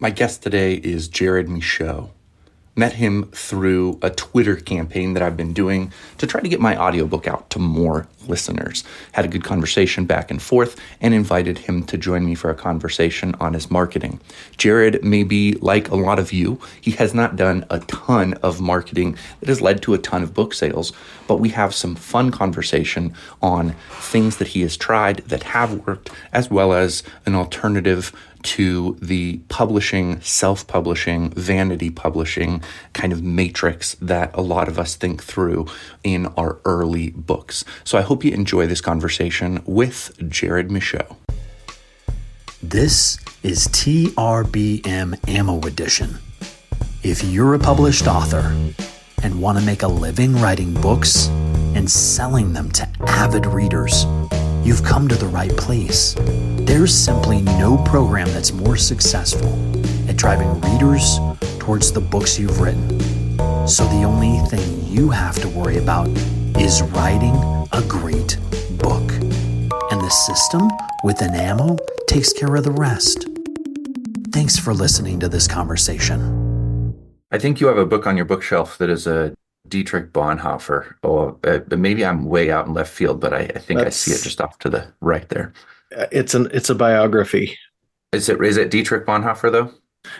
My guest today is Jared Michaud. Met him through a Twitter campaign that I've been doing to try to get my audiobook out to more listeners. Had a good conversation back and forth and invited him to join me for a conversation on his marketing. Jared may be like a lot of you. He has not done a ton of marketing that has led to a ton of book sales, but we have some fun conversation on things that he has tried that have worked, as well as an alternative to the publishing, self-publishing, vanity publishing kind of matrix that a lot of us think through in our early books. So I hope you enjoy this conversation with Jared Michaud. This is TRBM Ammo Edition. If you're a published author and want to make a living writing books and selling them to avid readers, you've come to the right place. There's simply no program that's more successful at driving readers towards the books you've written. So the only thing you have to worry about is writing a great book. And the system within Ammo takes care of the rest. Thanks for listening to this conversation. I think you have a book on your bookshelf that is a Dietrich Bonhoeffer. Maybe I'm way out in left field, but I think I see it just off to the right there. It's a biography. Is it Dietrich Bonhoeffer though?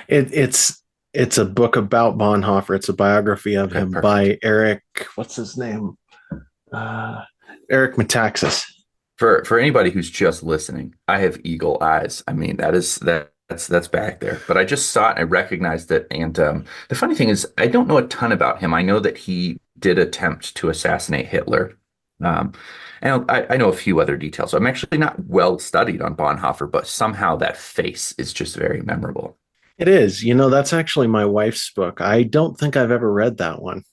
It's a book about Bonhoeffer. It's a biography of him by Eric. What's his name? Eric Metaxas. For anybody who's just listening, I have eagle eyes. I mean, that's back there. But I just saw it and I recognized it. And the funny thing is, I don't know a ton about him. I know that he did attempt to assassinate Hitler. And I know a few other details. So I'm actually not well studied on Bonhoeffer, but somehow that face is just very memorable. It is. That's actually my wife's book. I don't think I've ever read that one.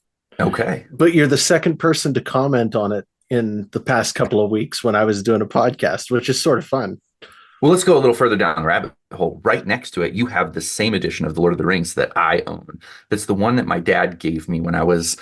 Okay. But you're the second person to comment on it in the past couple of weeks when I was doing a podcast, which is sort of fun. Well, let's go a little further down the rabbit hole. Right next to it, you have the same edition of The Lord of the Rings that I own. That's the one that my dad gave me when I was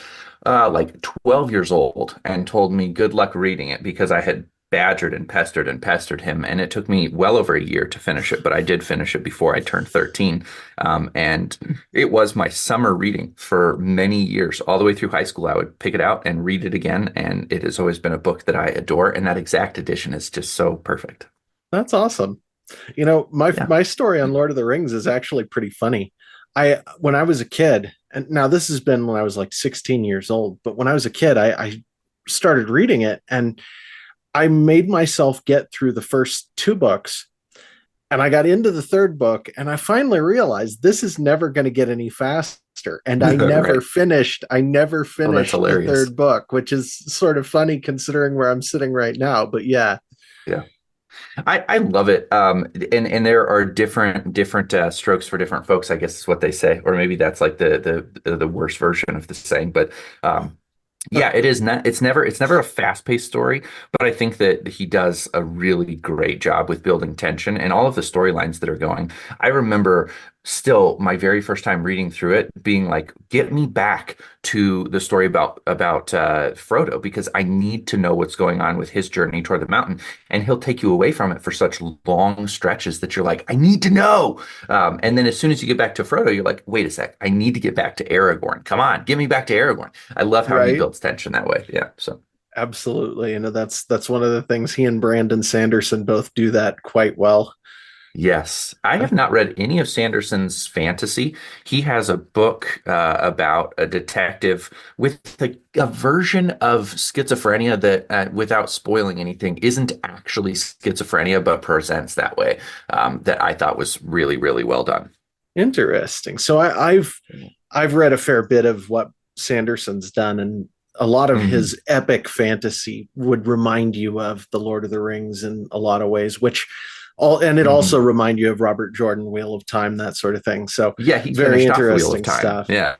like 12 years old and told me good luck reading it because I had badgered and pestered him. And it took me well over a year to finish it, but I did finish it before I turned 13. And it was my summer reading for many years. All the way through high school, I would pick it out and read it again. And it has always been a book that I adore. And that exact edition is just so perfect. That's awesome. My story on Lord of the Rings is actually pretty funny. When I was a kid, and now this has been when I was like 16 years old, but when I was a kid, I started reading it and I made myself get through the first two books and I got into the third book and I finally realized this is never going to get any faster. And I never finished the third book, which is sort of funny considering where I'm sitting right now. But yeah. Yeah. I love it. And there are different strokes for different folks, I guess is what they say. Or maybe that's like the worst version of the saying. But yeah, it is not. It's never a fast-paced story, but I think that he does a really great job with building tension and all of the storylines that are going. I remember still my very first time reading through it being like, get me back to the story about Frodo, because I need to know what's going on with his journey toward the mountain. And he'll take you away from it for such long stretches that you're like, I need to know. And then as soon as you get back to Frodo, you're like, wait a sec, I need to get back to Aragorn. Come on, get me back to Aragorn. I love how he builds tension that way. Yeah. So absolutely. That's one of the things he and Brandon Sanderson both do that quite well. Yes. I have not read any of Sanderson's fantasy. He has a book about a detective with a version of schizophrenia that, without spoiling anything, isn't actually schizophrenia, but presents that way, that I thought was really, really well done. Interesting. So I've read a fair bit of what Sanderson's done, and a lot of his epic fantasy would remind you of The Lord of the Rings in a lot of ways, also remind you of Robert Jordan, Wheel of Time, that sort of thing. So yeah, he very interesting Wheel of Time. stuff. Yeah.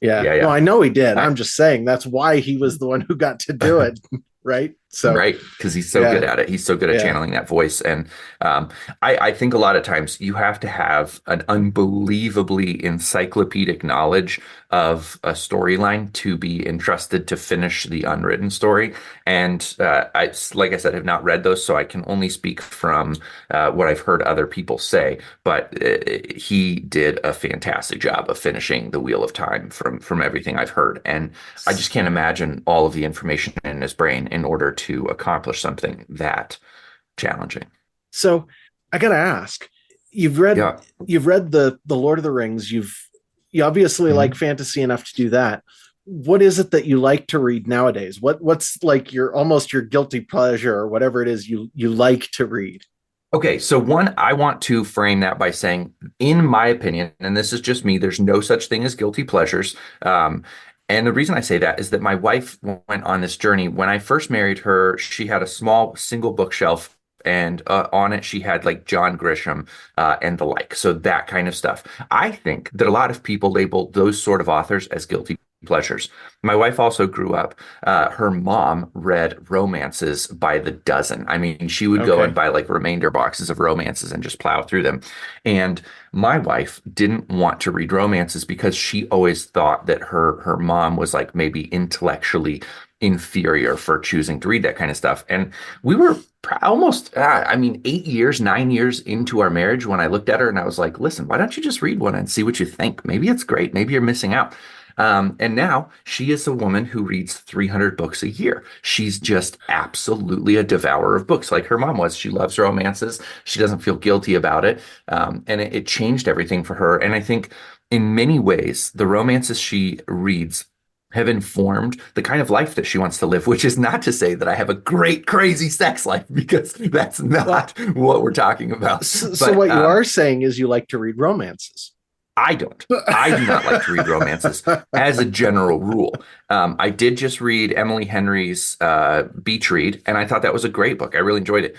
No, I know he did. I'm just saying that's why he was the one who got to do it, right? So Right, because he's so good yeah, at it. He's so good at yeah. channeling that voice. And I think a lot of times you have to have an unbelievably encyclopedic knowledge of a storyline to be entrusted to finish the unwritten story. And like I said, have not read those, so I can only speak from what I've heard other people say. But he did a fantastic job of finishing the Wheel of Time from everything I've heard. And I just can't imagine all of the information in his brain in order to accomplish something that challenging. So I gotta ask, you've read Yeah. you've read the Lord of the Rings. You obviously like Mhm. fantasy enough to do that. What is it that you like to read nowadays? What's like your almost your guilty pleasure or whatever it is you like to read? Okay, so one, I want to frame that by saying, in my opinion, and this is just me, there's no such thing as guilty pleasures. And the reason I say that is that my wife went on this journey. When I first married her, she had a small single bookshelf, and on it she had like John Grisham and the like. So that kind of stuff. I think that a lot of people label those sort of authors as guilty pleasures. My wife also grew up. Her mom read romances by the dozen. I mean, she would go and Okay. buy like remainder boxes of romances and just plow through them. And my wife didn't want to read romances because she always thought that her mom was like maybe intellectually inferior for choosing to read that kind of stuff. And we were almost, I mean, 8 years, 9 years into our marriage when I looked at her and I was like, listen, why don't you just read one and see what you think? Maybe it's great. Maybe you're missing out. And now she is a woman who reads 300 books a year. She's just absolutely a devourer of books, like her mom was. She loves romances. She doesn't feel guilty about it. And it changed everything for her. And I think in many ways, the romances she reads have informed the kind of life that she wants to live, which is not to say that I have a great, crazy sex life, because that's not Well, what we're talking about. so But what you are saying is you like to read romances. I don't. I do not like to read romances as a general rule. I did just read Emily Henry's Beach Read, and I thought that was a great book. I really enjoyed it.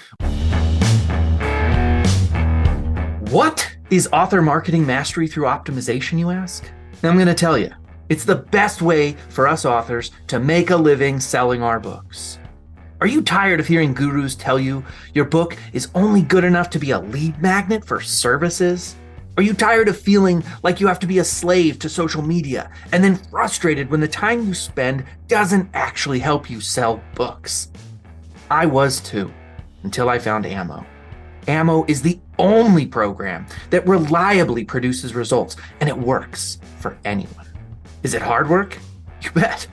What is author marketing mastery through optimization, you ask? I'm going to tell you. It's the best way for us authors to make a living selling our books. Are you tired of hearing gurus tell you your book is only good enough to be a lead magnet for services? Are you tired of feeling like you have to be a slave to social media and then frustrated when the time you spend doesn't actually help you sell books? I was too, until I found Ammo. Ammo is the only program that reliably produces results, and it works for anyone. Is it hard work? You bet.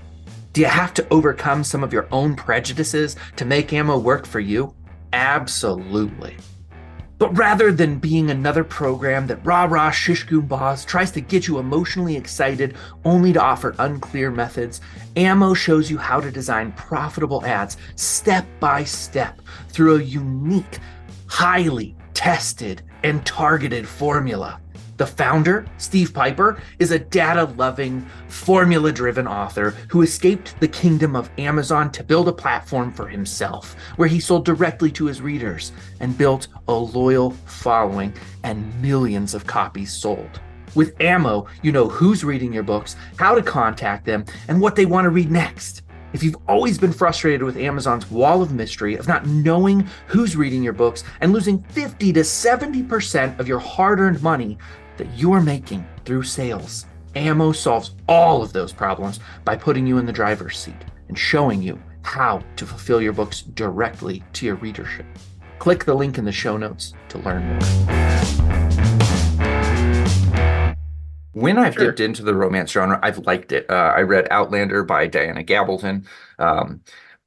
Do you have to overcome some of your own prejudices to make Ammo work for you? Absolutely. But rather than being another program that rah-rah shish-goom-bahs tries to get you emotionally excited only to offer unclear methods, Ammo shows you how to design profitable ads step by step through a unique, highly tested and targeted formula. The founder, Steve Piper, is a data-loving, formula-driven author who escaped the kingdom of Amazon to build a platform for himself, where he sold directly to his readers and built a loyal following and millions of copies sold. With Ammo, you know who's reading your books, how to contact them, and what they want to read next. If you've always been frustrated with Amazon's wall of mystery of not knowing who's reading your books and losing 50 to 70% of your hard-earned money that you're making through sales, Ammo solves all of those problems by putting you in the driver's seat and showing you how to fulfill your books directly to your readership. Click the link in the show notes to learn more. When I've dipped Sure. into the romance genre, I've liked it. I read Outlander by Diana Gabaldon.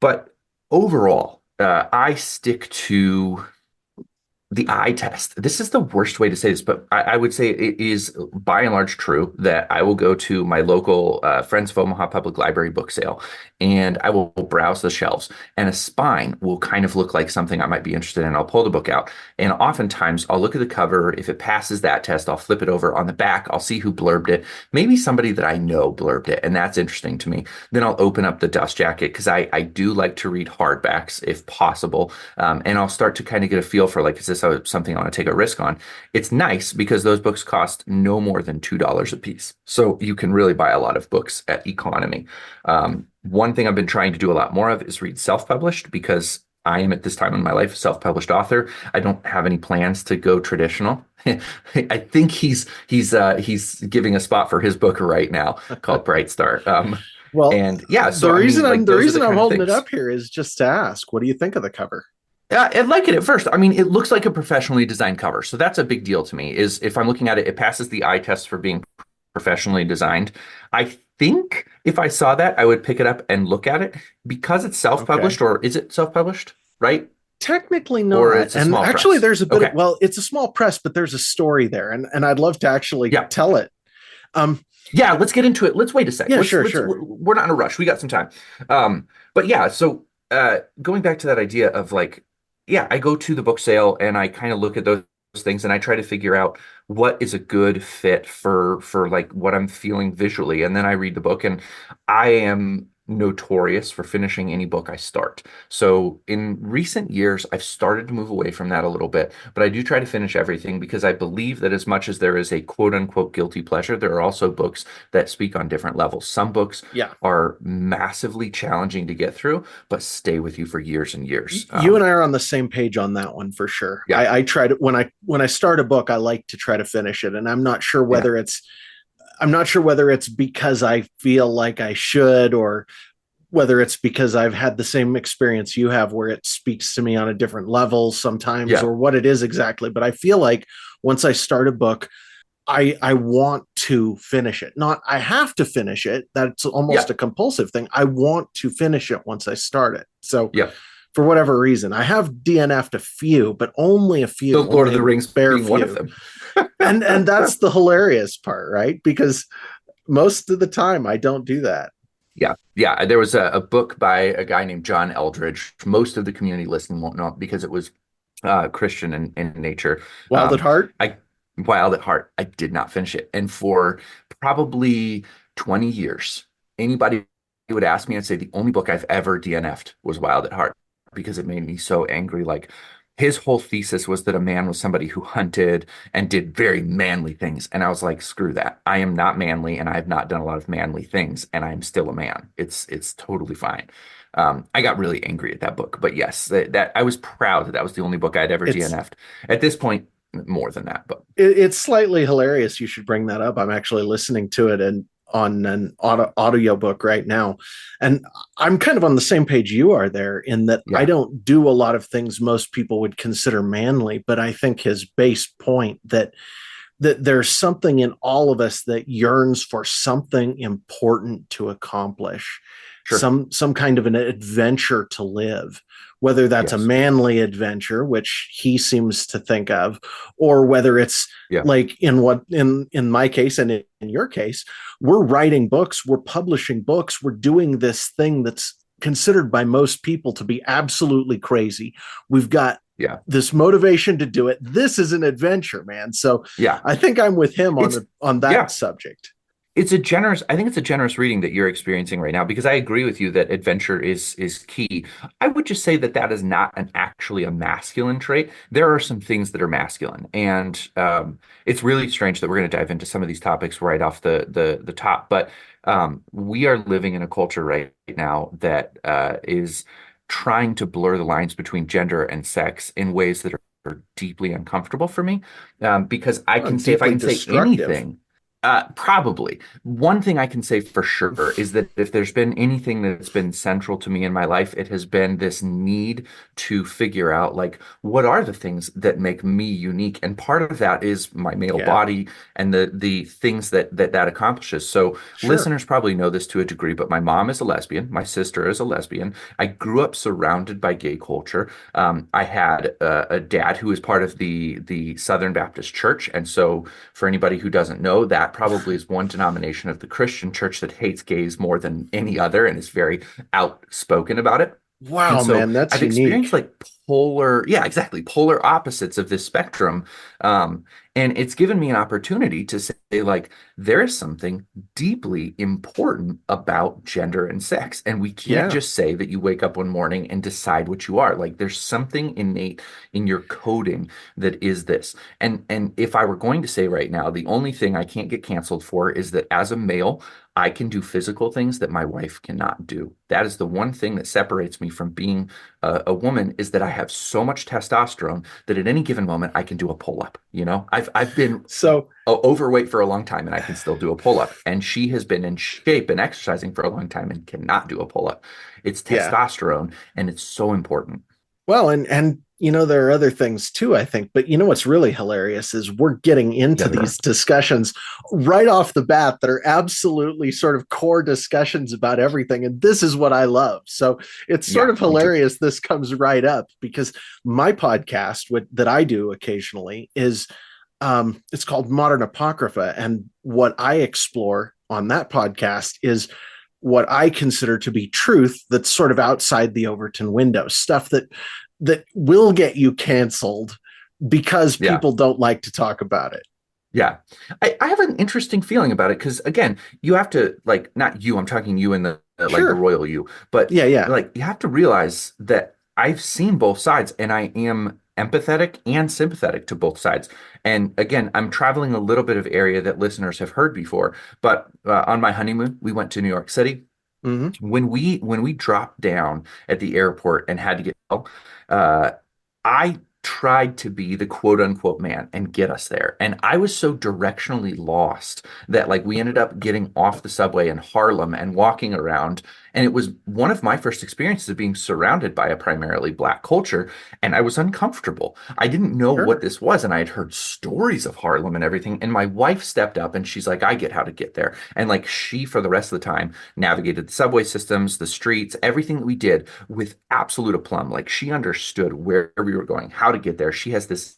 But overall, I stick to the eye test. This is the worst way to say this, but I would say it is by and large true that I will go to my local Friends of Omaha Public Library book sale and I will browse the shelves, and a spine will kind of look like something I might be interested in. I'll pull the book out, and oftentimes I'll look at the cover. If it passes that test, I'll flip it over. On the back, I'll see who blurbed it. Maybe somebody that I know blurbed it, and that's interesting to me. Then I'll open up the dust jacket because I do like to read hardbacks if possible. And I'll start to kind of get a feel for, like, is this this something I want to take a risk on. It's nice because those books cost no more than $2 a piece. So you can really buy a lot of books at economy. One thing I've been trying to do a lot more of is read self-published because I am at this time in my life a self-published author. I don't have any plans to go traditional. I think he's giving a spot for his book right now called Bright Star. Well, And yeah, so I mean, like the those are the reason I'm kind of holding it things. up here is just to ask, what do you think of the cover? I like it at first. I mean, it looks like a professionally designed cover, so that's a big deal to me. Is if I'm looking at it, it passes the eye test for being professionally designed. I think if I saw that, I would pick it up and look at it because it's Okay. self-published, or is it self-published, right? Technically Or not. it's a And small actually press. there's a bit of, Okay. well, it's a small press, but there's a story there and I'd love to actually Yeah. tell it. Um Yeah, let's get into it. Let's wait a sec. yeah, Let's sure, let's sure. we're not in a rush. We got some time. But yeah, so going back to that idea of like, yeah, I go to the book sale and I kind of look at those things and I try to figure out what is a good fit for like what I'm feeling visually. And then I read the book and I am notorious for finishing any book I start. So in recent years, I've started to move away from that a little bit, but I do try to finish everything because I believe that as much as there is a quote unquote guilty pleasure, there are also books that speak on different levels. Some books Yeah. are massively challenging to get through, but stay with you for years and years. You and I are on the same page on that one for sure. Yeah, I try to when I start a book, I like to try to finish it. And yeah, I'm not sure whether it's because I feel like I should or whether it's because I've had the same experience you have where it speaks to me on a different level sometimes yeah, or what it is exactly. But I feel like once I start a book, I want to finish it. Not I have to finish it. That's almost yeah, a compulsive thing. I want to finish it once I start it. So yeah. for whatever reason, I have DNF'd a few, but only a The few, Lord of only the a Rings bare being one of few. them. And that's the hilarious part, right? Because most of the time I don't do that. Yeah, yeah. There was a book by a guy named John Eldridge. Most of the community listening won't know it because it was Christian in nature. Wild at Heart. I Wild at Heart. I did not finish it, and for probably 20 years, anybody would ask me, I'd say the only book I've ever DNF'd was Wild at Heart because it made me so angry. Like his whole thesis was that a man was somebody who hunted and did very manly things, and I was like, screw that. I am not manly, and I have not done a lot of manly things, and I am still a man. It's totally fine. I got really angry at that book, but yes, that I was proud that that was the only book I'd ever It's DNF'd. At this point, more than that, but it's slightly hilarious. You should bring that up. I'm actually listening to it and on an audio book right now, and I'm kind of on the same page you are there in that I yeah, don't do a lot of things most people would consider manly, but I think his base point that there's something in all of us that yearns for something important to accomplish, sure, some kind of an adventure to live, whether that's a yes, manly adventure which he seems to think of, or whether it's yeah, like in my case and in your case, we're writing books, we're publishing books, we're doing this thing that's considered by most people to be absolutely crazy. We've got yeah, this motivation to do it. This is an adventure, man. So yeah. I think I'm with him It's on that yeah. subject. I think it's a generous reading that you're experiencing right now because I agree with you that adventure is key. I would just say that that is not an actually a masculine trait. There are some things that are masculine, and it's really strange that we're going to dive into some of these topics right off the top. But we are living in a culture right now that is trying to blur the lines between gender and sex in ways that are deeply uncomfortable for me. Because I can And say if I deeply can say destructive. anything. Probably. One thing I can say for sure is that if there's been anything that's been central to me in my life, it has been this need to figure out like what are the things that make me unique, and part of that is my male Yeah, body and the things that accomplishes. So sure. listeners probably know this to a degree, but my mom is a lesbian, my sister is a lesbian. I grew up surrounded by gay culture. I had a dad who was part of the Southern Baptist Church, and so for anybody who doesn't know, that probably is one denomination of the Christian church that hates gays more than any other and is very outspoken about it. And Wow, so man, that's I've unique. experienced like yeah, exactly, polar opposites of this spectrum. Um, and it's given me an opportunity to say, like, there is something deeply important about gender and sex. And we can't Yeah. just say that you wake up one morning and decide what you are. Like, there's something innate in your coding that is this. And if I were going to say right now, the only thing I can't get canceled for is that as a male, I can do physical things that my wife cannot do. That is the one thing that separates me from being a woman, is that I have so much testosterone that at any given moment I can do a pull up. I've been So overweight for a long time and I can still do a pull up. And she has been in shape and exercising for a long time and cannot do a pull up. It's yeah. testosterone and it's so important. Well, and there are other things too, I think. But what's really hilarious is we're getting Yeah, into there are. these discussions right off the bat that are absolutely sort of core discussions about everything. And this is what I love. So it's sort Yeah, of me too. hilarious this comes right up, because my podcast that I do occasionally is it's called Modern Apocrypha. And what I explore on that podcast is what I consider to be truth that's sort of outside the Overton window, stuff that will get you canceled because Yeah. people don't like to talk about it. Yeah. I have an interesting feeling about it because again, you have to like not you, I'm talking you and the like the Sure. royal you, but Yeah, yeah. like you have to realize that I've seen both sides and I am empathetic and sympathetic to both sides. And again, I'm traveling a little bit of area that listeners have heard before, but on my honeymoon, we went to New York City. Mm-hmm. When we dropped down at the airport and had to get uh, I tried to be the quote unquote man and get us there. And I was so directionally lost that like we ended up getting off the subway in Harlem and walking around. And it was one of my first experiences of being surrounded by a primarily Black culture. And I was uncomfortable. I didn't know what Sure. this was. And I had heard stories of Harlem and everything. And my wife stepped up and she's like, I get how to get there. And like she, for the rest of the time, navigated the subway systems, the streets, everything that we did with absolute aplomb. Like she understood where we were going, how to get there. She has this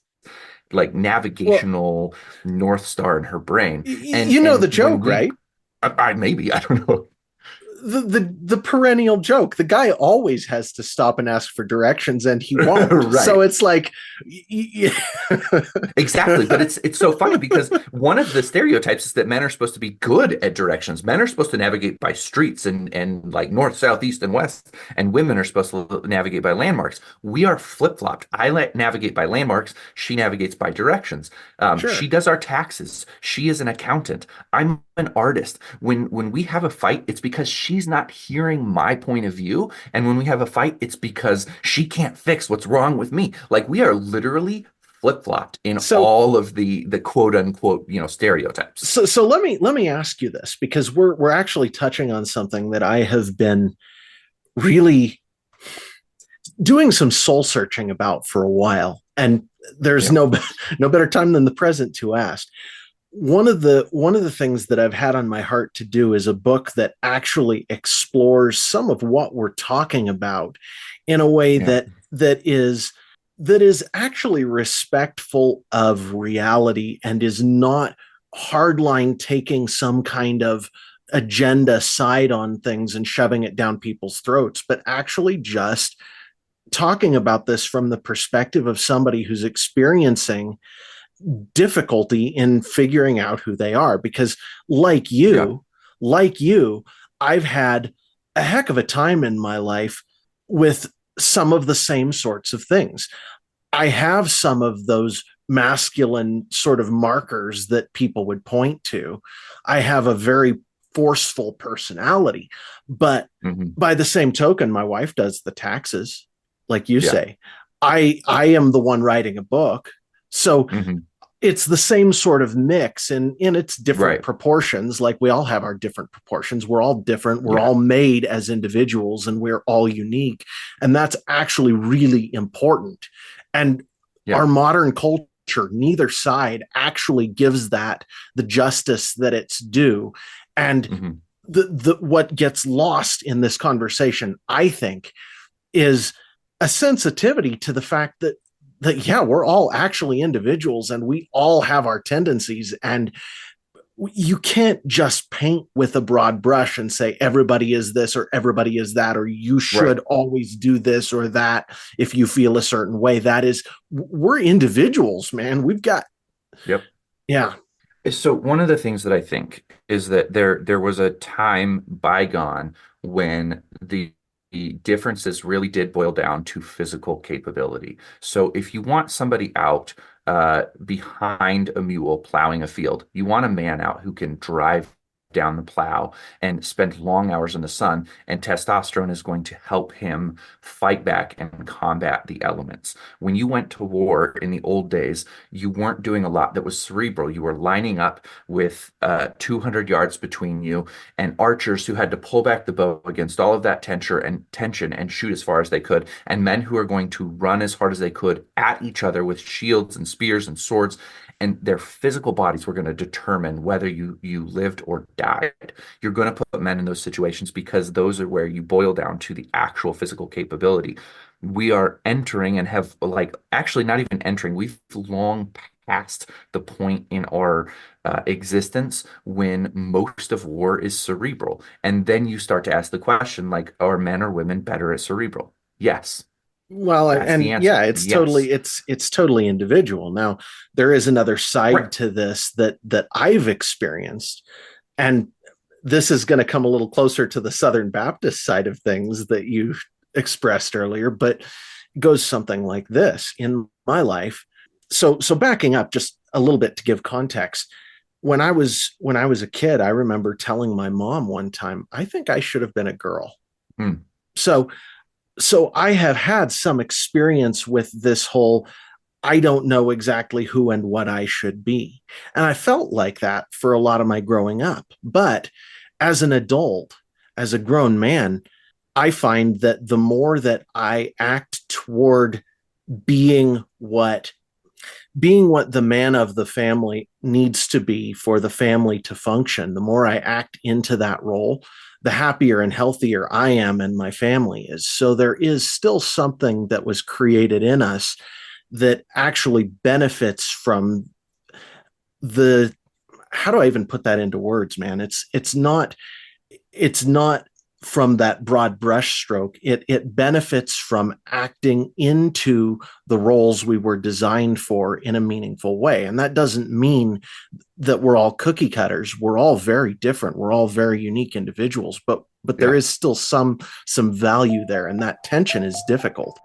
like Well, navigational North Star in her brain. And you know the and when joke, we right? I maybe I don't know. The perennial joke. The guy always has to stop and ask for directions, and he won't. So Right. it's like, Exactly, but it's so funny because one of the stereotypes is that men are supposed to be good at directions. Men are supposed to navigate by streets and like north, south, east, and west, and women are supposed to navigate by landmarks. We are flip-flopped. I navigate by landmarks. She navigates by directions. She sure. does our taxes. She is an accountant. I'm an artist. When we have a fight, it's because she's not hearing my point of view, and when we have a fight, it's because she can't fix what's wrong with me. Like we are literally flip-flopped in So all of the quote unquote, stereotypes. so let me ask you this, because we're actually touching on something that I have been really doing some soul searching about for a while, and there's Yeah. no better time than the present to ask. One of the things that I've had on my heart to do is a book that actually explores some of what we're talking about in a way Yeah. that is actually respectful of reality and is not hardline taking some kind of agenda side on things and shoving it down people's throats, but actually just talking about this from the perspective of somebody who's experiencing difficulty in figuring out who they are. Because like Yeah. you like you I've had a heck of a time in my life with some of the same sorts of things. I have some of those masculine sort of markers that people would point to. I have a very forceful personality, but Hmm. by the same token, my wife does the taxes, like you Yeah. say. I am the one writing a book. So Hmm. it's the same sort of mix in its different Right. proportions. Like we all have our different proportions. We're all different. We're Yeah. all made as individuals and we're all unique. And that's actually really important. And Yeah. our modern culture, neither side actually gives that the justice that it's due. And Hmm. the what gets lost in this conversation, I think, is a sensitivity to the fact that yeah, we're all actually individuals and we all have our tendencies. And you can't just paint with a broad brush and say everybody is this or everybody is that, or you Right. should always do this or that if you feel a certain way. That is, we're individuals, man. We've got, Yep. yeah. So one of the things that I think is that there was a time bygone when the differences really did boil down to physical capability. So if you want somebody out behind a mule plowing a field, you want a man out who can drive down the plow and spend long hours in the sun, and testosterone is going to help him fight back and combat the elements. When you went to war in the old days, you weren't doing a lot that was cerebral. You were lining up with 200 yards between you and archers who had to pull back the bow against all of that tension and shoot as far as they could, and men who are going to run as hard as they could at each other with shields and spears and swords. And their physical bodies were going to determine whether you lived or died. You're going to put men in those situations because those are where you boil down to the actual physical capability. We are entering and have like actually not even entering, we've long past the point in our existence when most of war is cerebral. And then you start to ask the question, like, are men or women better at cerebral? Yes, Well, that's the and yeah, answer. Yes. it's totally individual. Now, there is another Right. side to this that I've experienced, and this is going to come a little closer to the Southern Baptist side of things that you expressed earlier, but it goes something like this in my life. So backing up just a little bit to give context, when I was a kid, I remember telling my mom one time, I think I should have been a girl. Hmm. So so I have had some experience with this whole I don't know exactly who and what I should be. And I felt like that for a lot of my growing up. But as an adult, as a grown man, I find that the more that I act toward being what being what the man of the family needs to be for the family to function, the more I act into that role, the happier and healthier I am and my family is. So there is still something that was created in us that actually benefits from the how do I even put that into words, man? It's not from that broad brushstroke. It benefits from acting into the roles we were designed for in a meaningful way. And that doesn't mean that we're all cookie cutters. We're all very different. We're all very unique individuals, but there Yeah. is still some value there, and that tension is difficult.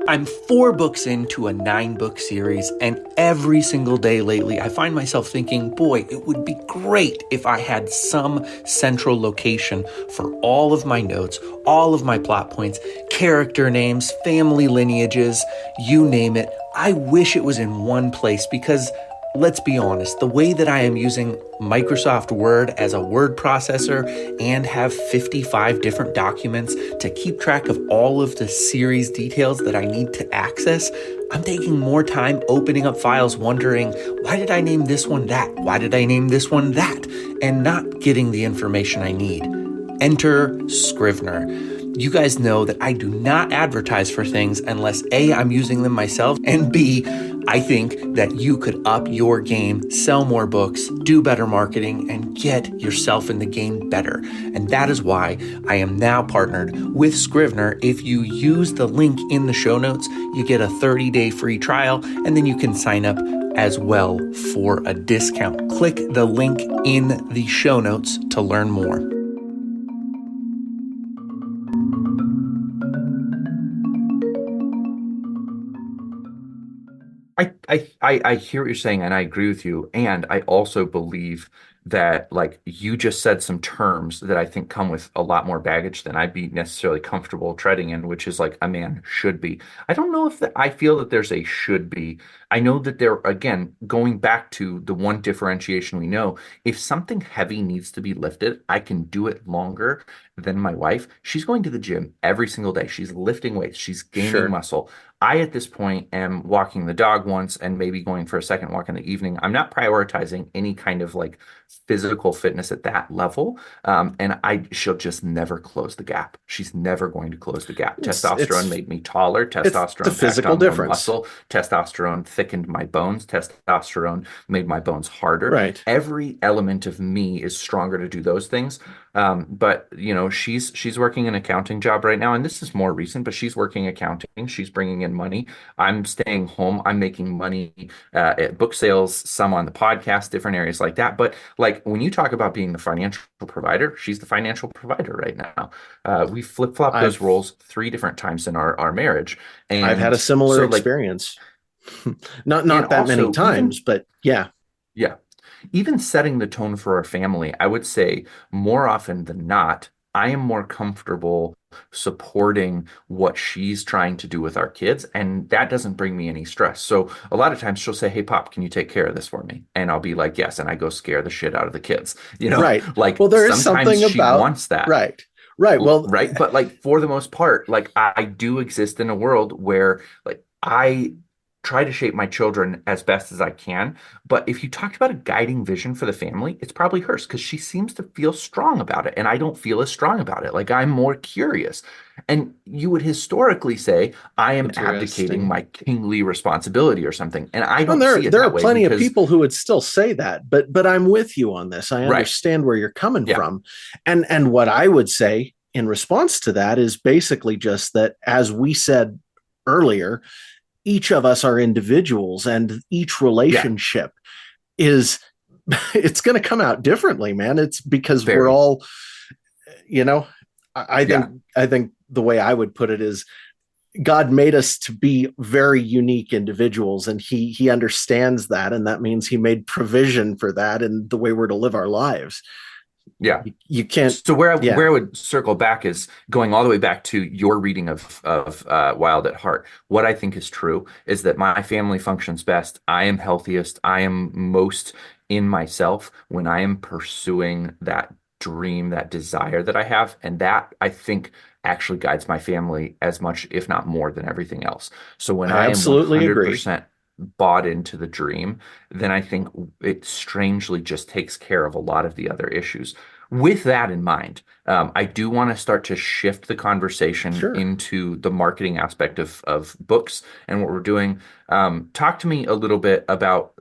I'm 4 books into a 9 book series, and every single day lately, I find myself thinking, boy, it would be great if I had some central location for all of my notes, all of my plot points, character names, family lineages, you name it. I wish it was in one place because let's be honest, the way that I am using Microsoft Word as a word processor and have 55 different documents to keep track of all of the series details that I need to access, I'm taking more time opening up files wondering, why did I name this one that? Why did I name this one that? And not getting the information I need. Enter Scrivener. You guys know that I do not advertise for things unless A, I'm using them myself, and B, I think that you could up your game, sell more books, do better marketing, and get yourself in the game better. And that is why I am now partnered with Scrivener. If you use the link in the show notes, you get a 30-day free trial, and then you can sign up as well for a discount. Click the link in the show notes to learn more. I hear what you're saying, and I agree with you. And I also believe that, like, you just said some terms that I think come with a lot more baggage than I'd be necessarily comfortable treading in, which is like a man should be. I don't know if that I feel that there's a should be. I know that there, again, going back to the one differentiation we know, if something heavy needs to be lifted, I can do it longer than my wife. She's going to the gym every single day. She's lifting weights, she's gaining Sure. muscle. I, at this point, am walking the dog once and maybe going for a second walk in the evening. I'm not prioritizing any kind of like physical fitness at that level. She'll just never close the gap. She's never going to close the gap. Testosterone It's made me taller. it's the Testosterone packed physical on more difference. muscle. Testosterone thickened my bones. Testosterone made my bones harder. Right. Every element of me is stronger to do those things. But she's working an accounting job right now, and this is more recent, but she's working accounting. She's bringing in money. I'm staying home. I'm making money at book sales, some on the podcast, different areas like that. But like when you talk about being the financial provider, she's the financial provider right now. We flip-flop those I've roles 3 different times in our marriage. I've had a And similar so like, experience. not and not that many also times, but yeah. yeah, even setting the tone for our family, I would say more often than not, I am more comfortable supporting what she's trying to do with our kids, and that doesn't bring me any stress. So a lot of times she'll say, "Hey, Pop, can you take care of this for me?" And I'll be like, "Yes," and I go scare the shit out of the kids. Right. Like Well, there is sometimes something she about wants that. right. Right. Well, Right. But like for the most part, like I do exist in a world where like I try to shape my children as best as I can. But if you talked about a guiding vision for the family, it's probably hers because she seems to feel strong about it. And I don't feel as strong about it. Like I'm more curious. And you would historically say, I am abdicating interesting. my kingly responsibility or something. And I And don't there see it there are that way plenty of because, people who would still say that, but I'm with you on this. I right. understand where you're coming Yeah. from. And what I would say in response to that is basically just that, as we said earlier, each of us are individuals, and each Yeah. relationship is it's going to come out differently, man. It's because we're Very. all, you know, I think Yeah. I think the way I would put it is God made us to be very unique individuals, and he understands that, and that means he made provision for that in the way we're to live our lives. Yeah. You can't. So where Yeah, I would circle back is going all the way back to your reading of Wild at Heart. What I think is true is that my family functions best. I am healthiest. I am most in myself when I am pursuing that dream, that desire that I have, and that I think actually guides my family as much, if not more, than everything else. So when I I am absolutely agree. 100% bought into the dream, then I think it strangely just takes care of a lot of the other issues. With that in mind, I do want to start to shift the conversation Sure. into the marketing aspect of books and what we're doing. Talk to me a little bit about,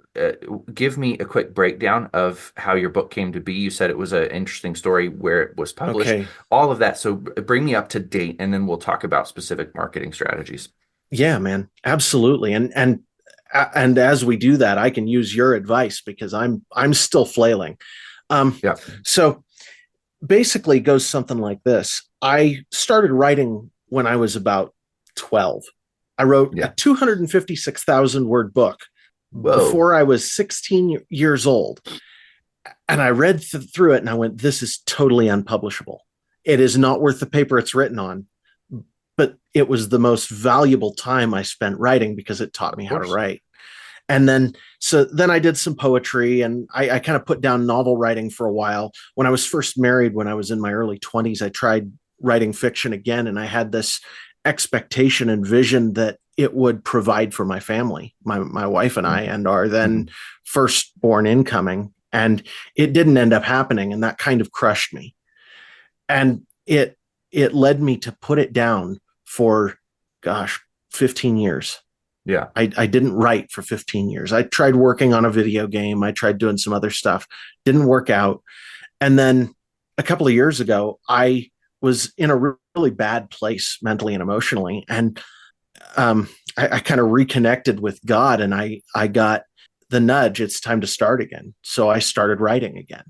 give me a quick breakdown of how your book came to be. You said it was an interesting story where it was published, Okay. all of that. So bring me up to date, and then we'll talk about specific marketing strategies. Yeah, man. Absolutely. And as we do that, I can use your advice because I'm still flailing. Um, Yeah. so basically it goes something like this. I started writing when I was about 12. I wrote a Yeah. 256,000 word book Whoa. before I was 16 years old. And I read through it and I went, this is totally unpublishable. It is not worth the paper it's written on. But it was the most valuable time I spent writing because it taught Of me how to course. write. And then I did some poetry, and I kind of put down novel writing for a while. When I was first married, when I was in my early 20s, I tried writing fiction again, and I had this expectation and vision that it would provide for my family, my wife and I, Mhm. and our then Mhm. firstborn incoming. And it didn't end up happening, and that kind of crushed me. And it led me to put it down for, gosh, 15 years. Yeah. I didn't write for 15 years. I tried working on a video game. I tried doing some other stuff. Didn't work out. And then a couple of years ago, I was in a really bad place mentally and emotionally. And I kind of reconnected with God, and I got the nudge. It's time to start again. So I started writing again.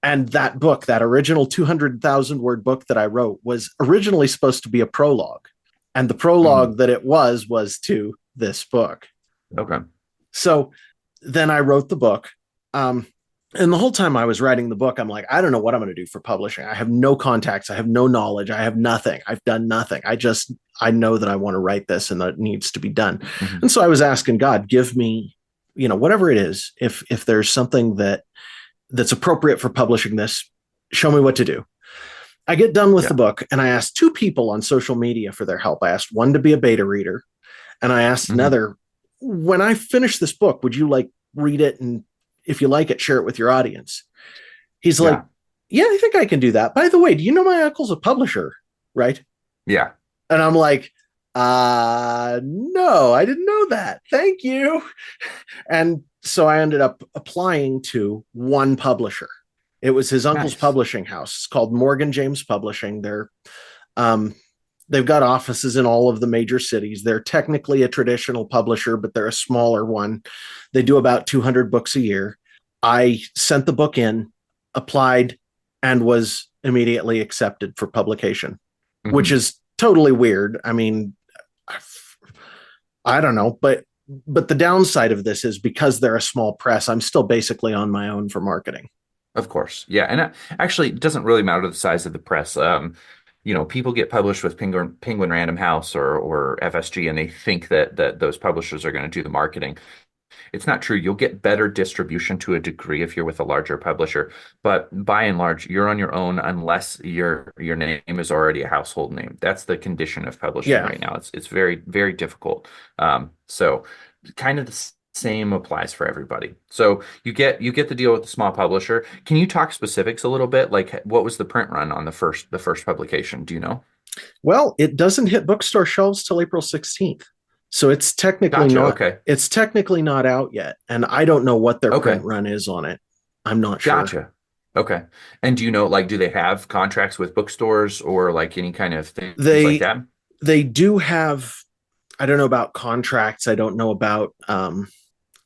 And that book, that original 200,000 word book that I wrote, was originally supposed to be a prologue. And the Mm. prologue that it was to this book. Okay. So then I wrote the book. Um, and the whole time I was writing the book, I'm like, I don't know what I'm going to do for publishing. I have no contacts. I have no knowledge. I have nothing. I've done nothing. I know that I want to write this and that it needs to be done. Mhm. And so I was asking God, give me, whatever it is, if there's something that's appropriate for publishing this, show me what to do. I get done with the Yeah. book and I asked two people on social media for their help. I asked one to be a beta reader, And I asked Hmm. another, when I finish this book, would you like read it? And if you like it, share it with your audience. He's like, Yeah. yeah, I think I can do that. By the way, do you know my uncle's a publisher? Right. Yeah. And I'm like, no, I didn't know that. Thank you. And so I ended up applying to one publisher. It was his uncle's Nice. publishing house. It's called Morgan James Publishing. Um, they've got offices in all of the major cities. They're technically a traditional publisher, but they're a smaller one. They do about 200 books a year. I sent the book in, applied, and was immediately accepted for publication, which Hmm. is totally weird. I mean, I don't know, but the downside of this is because they're a small press, I'm still basically on my own for marketing. Of course. Yeah. And actually, it doesn't really matter the size of the press. People get published with Penguin Random House or FSG, and they think that those publishers are going to do the marketing. It's not true. You'll get better distribution to a degree if you're with a larger publisher, but by and large, you're on your own unless your name is already a household name. That's the condition of publishing Yeah. right now. It's very, very difficult. So kind of the same applies for everybody. So you get the deal with the small publisher. Can you talk specifics a little bit? Like what was the print run on the first publication? Do you know? Well, it doesn't hit bookstore shelves till April 16th. So Gotcha. Okay. it's technically not out yet. And I don't know what their print Okay. run is on it. I'm not sure. Gotcha. Okay. And do you know, like, do they have contracts with bookstores or like any kind of things like They that? they do have, I don't know about contracts. I don't know about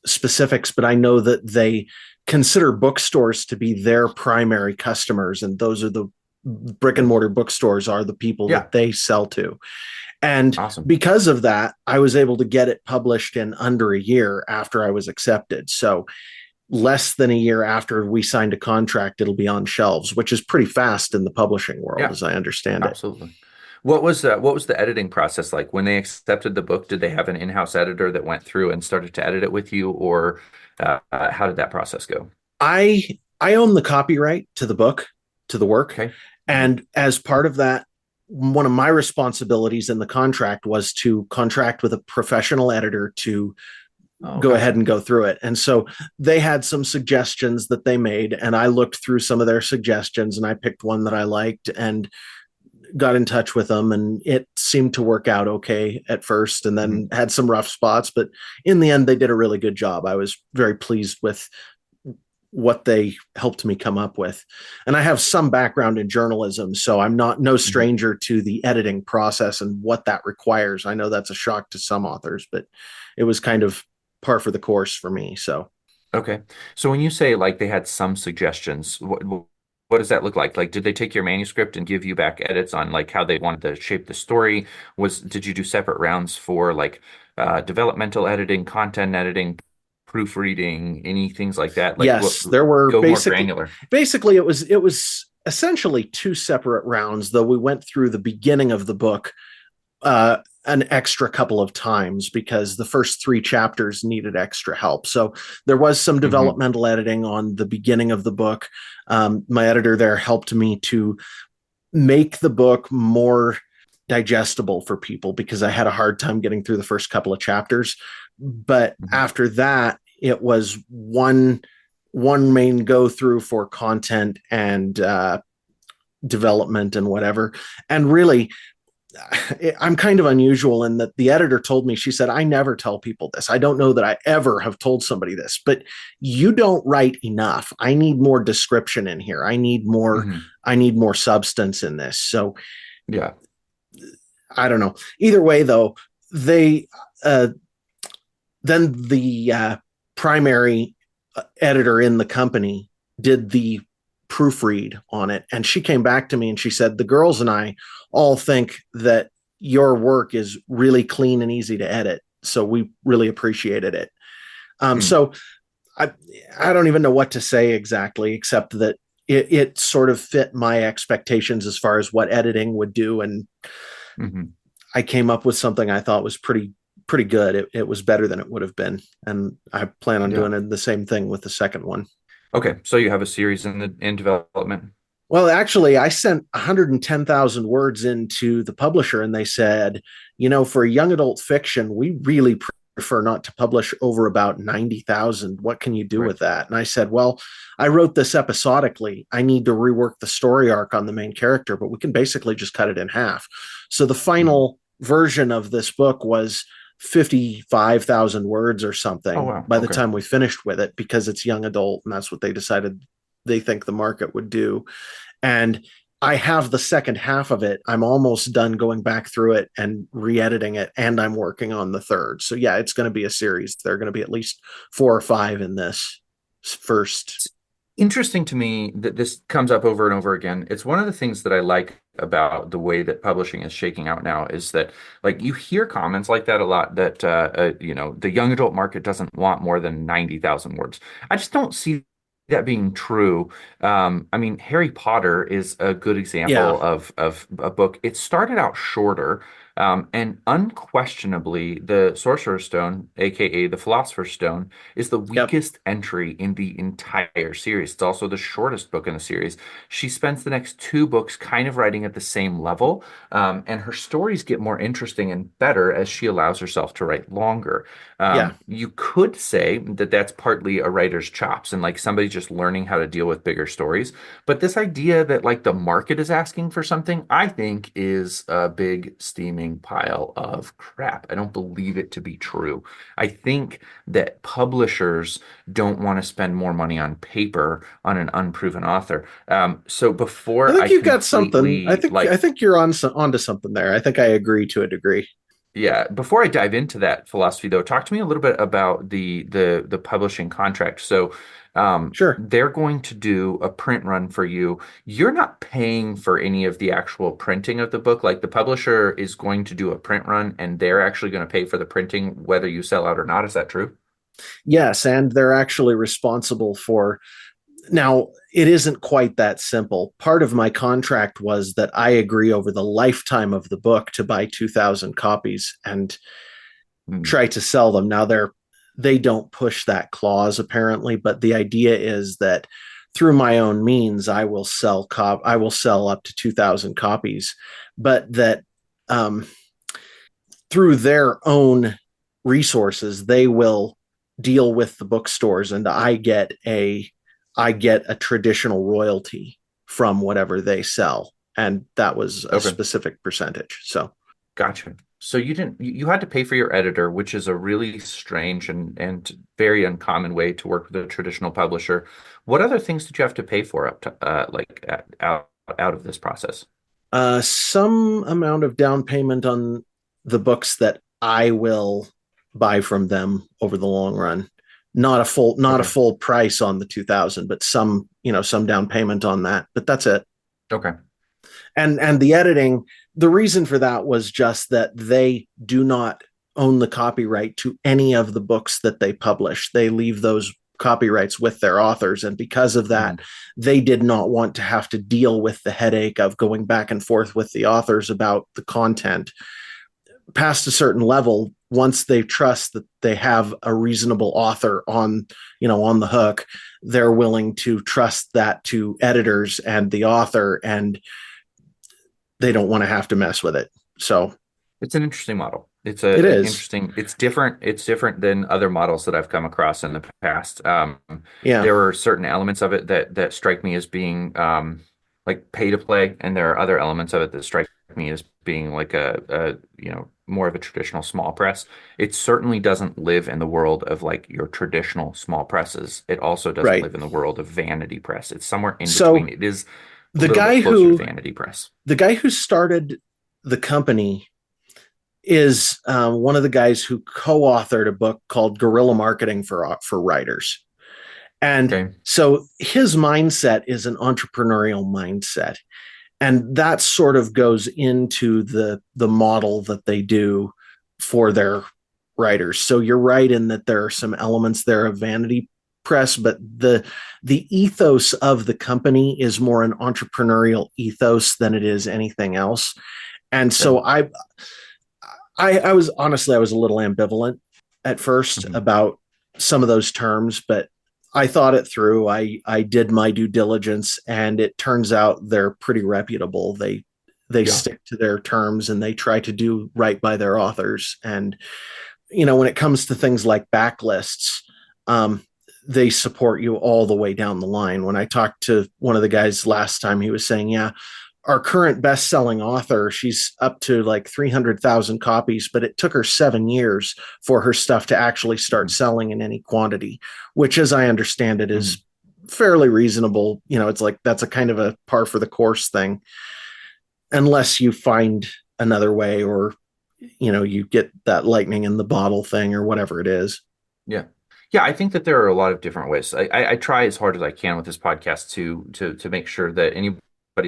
specifics, but I know that they consider bookstores to be their primary customers, and those are the brick and mortar bookstores are the people Yeah. that they sell to. And Awesome. because of that, I was able to get it published in under a year after I was accepted. So less than a year after we signed a contract, it'll be on shelves, which is pretty fast in the publishing world, Yeah, as I understand it. absolutely. What was the editing process like when they accepted the book? Did they have an in-house editor that went through and started to edit it with you, or how did that process go? I own the copyright to the book, to the work, Okay. Mhm. and as part of that, one of my responsibilities in the contract was to contract with a professional editor to Oh, go ahead gotcha. and go through it. And so they had some suggestions that they made, and I looked through some of their suggestions and I picked one that I liked and got in touch with them. And it seemed to work out okay at first and Hmm. then had some rough spots. But in the end, they did a really good job. I was very pleased with what they helped me come up with. And I have some background in journalism, so I'm not no Hmm. stranger to the editing process and what that requires. I know that's a shock to some authors, but it was kind of par for the course for me. So Okay. So when you say like they had some suggestions, what does that look like? Like, did they take your manuscript and give you back edits on like how they wanted to shape the story? Did you do separate rounds for like developmental editing, content editing, proofreading, any things like that? Like, what yes, there were go more granular? basically it was essentially two separate rounds, though we went through the beginning of the book an extra couple of times because the first three chapters needed extra help. So there was some Hmm. developmental editing on the beginning of the book. My editor there helped me to make the book more digestible for people because I had a hard time getting through the first couple of chapters. But Hmm. after that, it was one main go through for content and development and whatever. And really, I'm kind of unusual in that the editor told me, she said, I never tell people this. I don't know that I ever have told somebody this, but you don't write enough. I need more description in here. Hmm. I need more substance in this. So Yeah. I don't know. Either way, though, they then the primary editor in the company did the proofread on it, and she came back to me and she said, "The girls and I all think that your work is really clean and easy to edit, so we really appreciated it." Hmm. So I I don't even know what to say exactly, except that it sort of fit my expectations as far as what editing would do, and Hmm. I came up with something I thought was pretty good. It was better than it would have been, and I plan on Yeah. doing the same thing with the second one. Okay. So you have a series in development. Well, actually, I sent 110,000 words into the publisher, and they said, for young adult fiction, we really prefer not to publish over about 90,000. What can you do Right. with that? And I said, well, I wrote this episodically. I need to rework the story arc on the main character, but we can basically just cut it in half. So the Mhm. final version of this book was 55,000 words or Oh, something wow. by the Okay. time we finished with it, because it's young adult, and that's what they decided they think the market would do. And I have the second half of it. I'm almost done going back through it and re-editing it, and I'm working on the third. So yeah, it's going to be a series. There are going to be at least 4 or 5 in this first. Interesting to me that this comes up over and over again. It's one of the things that I like about the way that publishing is shaking out now is that like you hear comments like that a lot that the young adult market doesn't want more than 90,000 words. I just don't see that being true. I mean, Harry Potter is a good Yeah, example of a book. It started out shorter. And unquestionably, the Sorcerer's Stone, aka the Philosopher's Stone, is the yep, weakest entry in the entire series. It's also the shortest book in the series. She spends the next two books kind of writing at the same level, and her stories get more interesting and better as she allows herself to write longer. yeah. You could say that that's partly a writer's chops and like somebody just learning how to deal with bigger stories. But this idea that like the market is asking for something, I think is a big steaming pile of crap. I don't believe it to be true. I think that publishers don't want to spend more money on paper on an unproven author. So I before think I you've got something. I completely think I like, think you're onto something there. I think I agree to a degree. yeah, before I dive into that philosophy though, talk to me a little bit about the publishing contract. So Sure. they're going to do a print run for you. You're not paying for any of the actual printing of the book. Like the publisher is going to do a print run and they're actually going to pay for the printing whether you sell out or not. Is that true? Yes, and they're actually responsible for. Now, it isn't quite that simple. Part of my contract was that I agree over the lifetime of the book to buy 2,000 copies and Hmm. try to sell them. Now they don't push that clause apparently, but the idea is that through my own means I will sell up to 2,000 copies, but that um, through their own resources they will deal with the bookstores, and I get a traditional royalty from whatever they sell, and that was a Okay. specific percentage. So Gotcha. So you didn't you had to pay for your editor, which is a really strange and very uncommon way to work with a traditional publisher. What other things did you have to pay for up to out of this process? some amount of down payment on the books that I will buy from them over the long run. Not a Okay. full price on the 2,000, but some down payment on that. But that's it. Okay. And the editing, the reason for that was just that they do not own the copyright to any of the books that they publish. They leave those copyrights with their authors, and because of that Mhm. they did not want to have to deal with the headache of going back and forth with the authors about the content. Past a certain level, once they trust that they have a reasonable author on the hook, they're willing to trust that to editors and the author, and they don't want to have to mess with it. So It's an interesting model. It's it a is. interesting, it's different. It's different than other models that I've come across in the past. Yeah. There are certain elements of it that strike me as being like pay to play, and there are other elements of it that strike me as being like a more of a traditional small press. It certainly doesn't live in the world of like your traditional small presses. It also doesn't Right. live in the world of vanity press. It's somewhere in between. So It is a the little bit guy closer to who vanity press. the guy who started the company is one of the guys who co-authored a book called Guerrilla Marketing for Writers. And Okay. so his mindset is an entrepreneurial mindset. And that sort of goes into the model that they do for their writers. So you're right in that there are some elements there of vanity press, but the ethos of the company is more an entrepreneurial ethos than it is anything else. And Okay. so I was a little ambivalent at first Mhm. about some of those terms, but I thought it through. I did my due diligence, and it turns out they're pretty reputable. They Yeah. stick to their terms and they try to do right by their authors. And when it comes to things like backlists, um, they support you all the way down the line. When I talked to one of the guys last time, he was saying, yeah, our current best-selling author, she's up to like 300,000 copies, but it took her 7 years for her stuff to actually start Mhm. selling in any quantity, which, as I understand it, Mhm. is fairly reasonable. It's like that's a kind of a par for the course thing, unless you find another way, or you get that lightning in the bottle thing or whatever it is. Yeah. Yeah, I think that there are a lot of different ways. I try as hard as I can with this podcast to make sure that anybody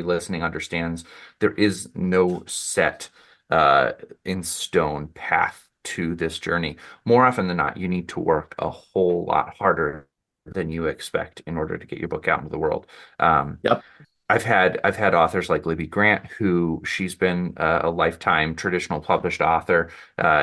listening understands there is no set uh in stone path to this journey. More often than not, you need to work a whole lot harder than you expect in order to get your book out into the world. Um, Yep. I've had authors like Libby Grant, who she's been a lifetime traditional published author.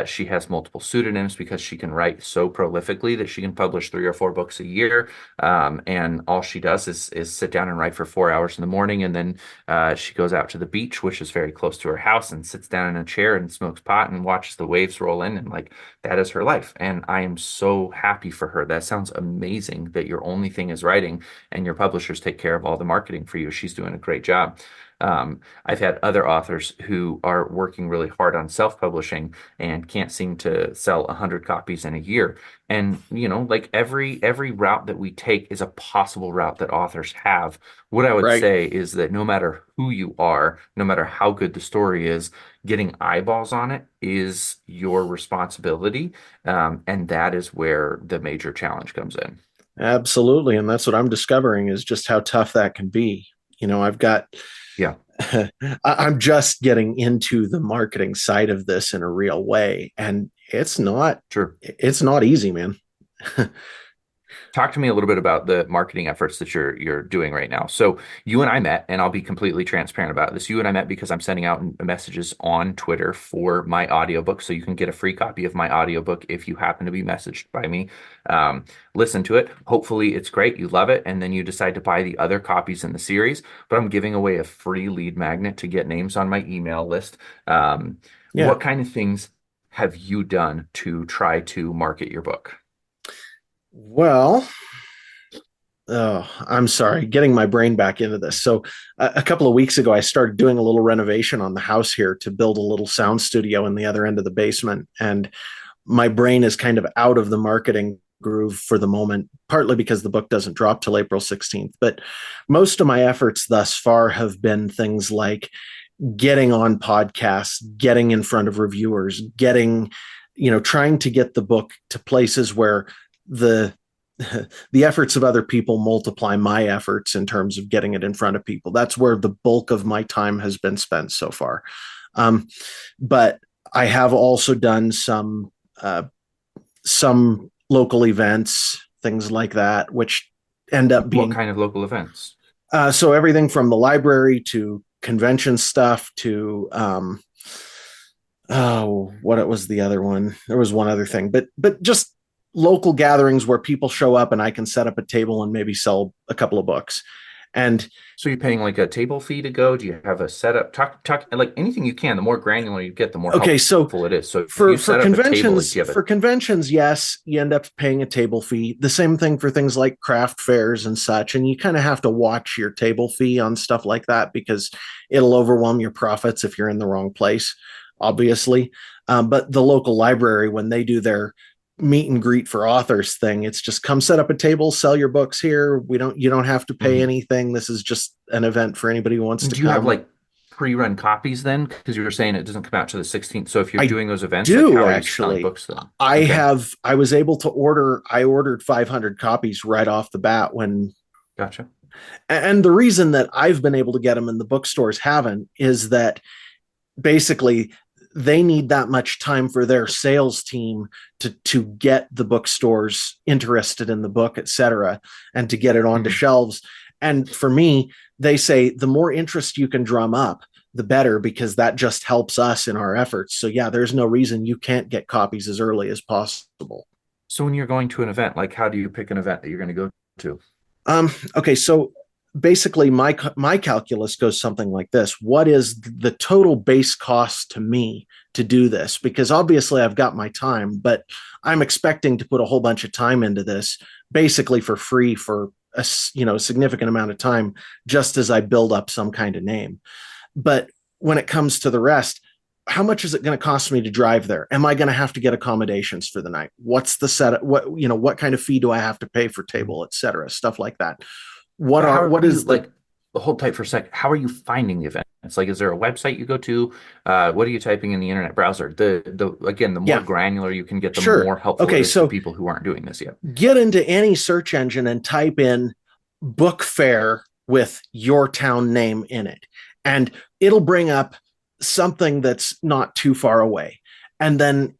She has multiple pseudonyms because she can write so prolifically that she can publish 3 or 4 books a year. And all she does is sit down and write for 4 hours in the morning, and then she goes out to the beach, which is very close to her house, and sits down in a chair and smokes pot and watches the waves roll in, and like that is her life. And I am so happy for her. That sounds amazing that your only thing is writing and your publishers take care of all the marketing for you. She's doing a great job. I've had other authors who are working really hard on self-publishing and can't seem to sell 100 copies in a year. And like every route that we take is a possible route that authors have. What I would Right. say is that no matter who you are, no matter how good the story is, getting eyeballs on it is your responsibility. And that is where the major challenge comes in. Absolutely. And that's what I'm discovering, is just how tough that can be. I've got, Yeah, I'm just getting into the marketing side of this in a real way. And sure. it's not easy, man. Talk to me a little bit about the marketing efforts that you're doing right now. So you and I met, and I'll be completely transparent about this. You and I met because I'm sending out messages on Twitter for my audiobook. So you can get a free copy of my audiobook if you happen to be messaged by me. Um, Listen to it. Hopefully it's great. You love it. And then you decide to buy the other copies in the series. But I'm giving away a free lead magnet to get names on my email list. Yeah. What kind of things have you done to try to market your book? Well, oh, I'm sorry, getting my brain back into this. So, a couple of weeks ago, I started doing a little renovation on the house here to build a little sound studio in the other end of the basement. And my brain is kind of out of the marketing groove for the moment, partly because the book doesn't drop till April 16th. But most of my efforts thus far have been things like getting on podcasts, getting in front of reviewers, trying to get the book to places where the the efforts of other people multiply my efforts in terms of getting it in front of people. That's where the bulk of my time has been spent so far. Um, but I have also done some local events, things like that, which end up What being kind of local events? so everything from the library to convention stuff to oh, what it was the other one? There was one other thing, but just local gatherings where people show up and I can set up a table and maybe sell a couple of books. And So you're paying like a table fee to go? Do you have a setup? Talk like anything you can. The more granular you get, the more okay, so helpful it is. So if for you for set up a table, like conventions, do you have a yes, you end up paying a table fee. The same thing for things like craft fairs and such, and you kind of have to watch your table fee on stuff like that because it'll overwhelm your profits if you're in the wrong place, obviously. But the local library, when they do their meet and greet for authors thing, it's just come set up a table, sell your books here. You don't have to pay Mhm. anything. This is just an event for anybody who wants to Do you have come. like pre-run copies then? Because you were saying it doesn't come out to the 16th. So if you're I doing those events, like how do are you selling actually. books then? Okay, I was able to I ordered 500 copies right off the bat gotcha. and the reason that I've been able to get them and the bookstores haven't is that basically they need that much time for their sales team to get the bookstores interested in the book, etc., and to get it onto Mhm. shelves. And for me, they say the more interest you can drum up, the better, because that just helps us in our efforts. So yeah, there's no reason you can't get copies as early as possible. So when you're going to an event, like how do you pick an event that you're going to go to? Okay, so basically my calculus goes something like this. What is the total base cost to me to do this? Because obviously I've got my time, but I'm expecting to put a whole bunch of time into this basically for free for a significant amount of time just as I build up some kind of name. But when it comes to the rest, how much is it going to cost me to drive there? Am I going to have to get accommodations for the night? What's the set? What kind of fee do I have to pay for table, et cetera, stuff like that. But how What do you is the like hold tight for a sec? How are you finding the events? Like, is there a website you go to? What are you typing in the internet browser? The again, the more Yeah, granular you can get, the sure. more helpful it Okay, is to so people who aren't doing this yet. get into any search engine and type in book fair with your town name in it, and it'll bring up something that's not too far away. And then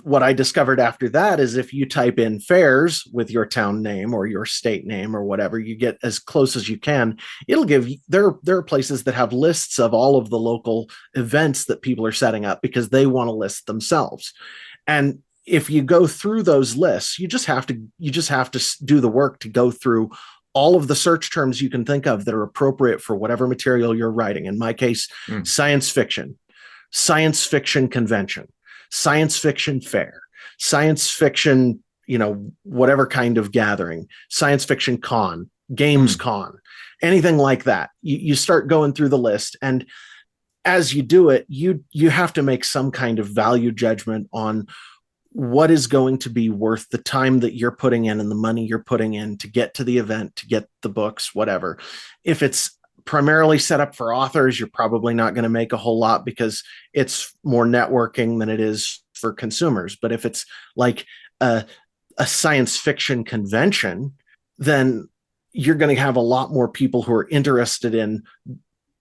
what I discovered after that is if you type in fairs with your town name or your state name or whatever, you get as close as you can. It'll give you, there are places that have lists of all of the local events that people are setting up because they want to list themselves. And if you go through those lists, you just have to do the work to go through all of the search terms you can think of that are appropriate for whatever material you're writing. In my case, Mm, science fiction, science fiction convention, science fiction fair, science fiction, whatever kind of gathering, science fiction con, games mm, con, anything like that. You start going through the list, and as you do it, you have to make some kind of value judgment on what is going to be worth the time that you're putting in and the money you're putting in to get to the event, to get the books, whatever. If it's primarily set up for authors, you're probably not going to make a whole lot because it's more networking than it is for consumers. But if it's like a, a science fiction convention, then you're going to have a lot more people who are interested in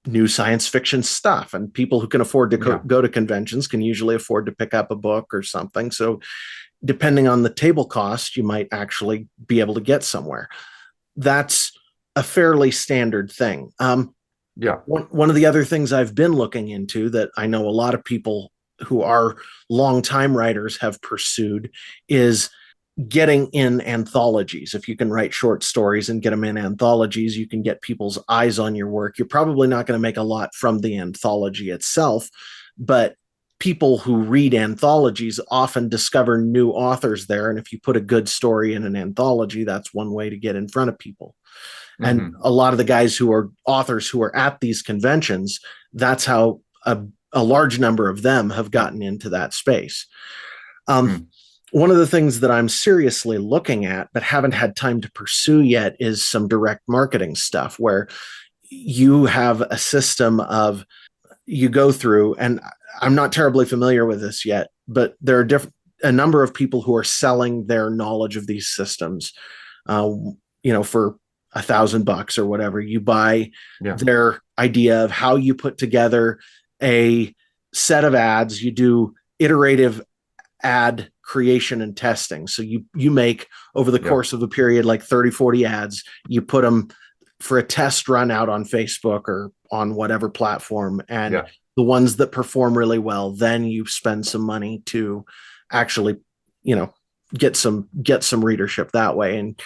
new science fiction stuff, and people who can afford to yeah, go to conventions can usually afford to pick up a book or something. So depending on the table cost, you might actually be able to get somewhere. That's a fairly standard thing. yeah. One of the other things I've been looking into that I know a lot of people who are longtime writers have pursued is getting in anthologies. If you can write short stories and get them in anthologies, you can get people's eyes on your work. You're probably not going to make a lot from the anthology itself, but people who read anthologies often discover new authors there. And if you put a good story in an anthology, that's one way to get in front of people. And Hmm. a lot of the guys who are authors who are at these conventions, that's how a large number of them have gotten into that space. Um, Mm, One of the things that I'm seriously looking at, but haven't had time to pursue yet, is some direct marketing stuff where you have a system of you go through, and I'm not terribly familiar with this yet, but there are a number of people who are selling their knowledge of these systems, uh, for $1,000 or whatever. You buy yeah, their idea of how you put together a set of ads. You do iterative ad creation and testing. So you make over the yeah, course of a period like 30, 40 ads, you put them for a test run out on Facebook or on whatever platform. And yeah. the ones that perform really well, then you spend some money to actually, you know, get some readership that way. And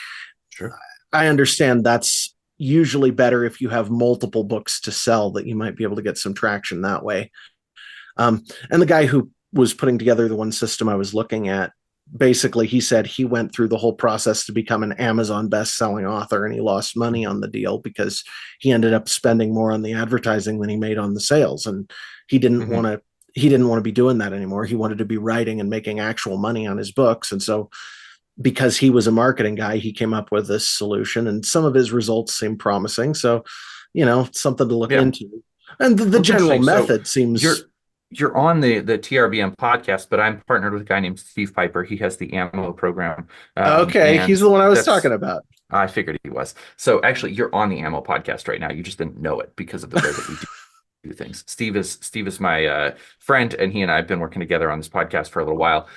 Sure. I understand that's usually better if you have multiple books to sell, that you might be able to get some traction that way. And the guy who was putting together the one system I was looking at, basically, he said he went through the whole process to become an Amazon best-selling author, and he lost money on the deal because he ended up spending more on the advertising than he made on the sales, and he didn't want Hmm. to. He didn't want to be doing that anymore. He wanted to be writing and making actual money on his books, and so because he was a marketing guy, he came up with this solution, and some of his results seem promising. So, something to look Yeah. into. And the Well, it's general interesting. So method seems, you're on the TRBM podcast, but I'm partnered with a guy named Steve Piper. He has the ammo program, okay. He's and the one I was talking that's about. I figured he was. So actually, you're on the ammo podcast right now. You just didn't know it because of the way that we do things. Steve is my friend, and he and I have been working together on this podcast for a little while.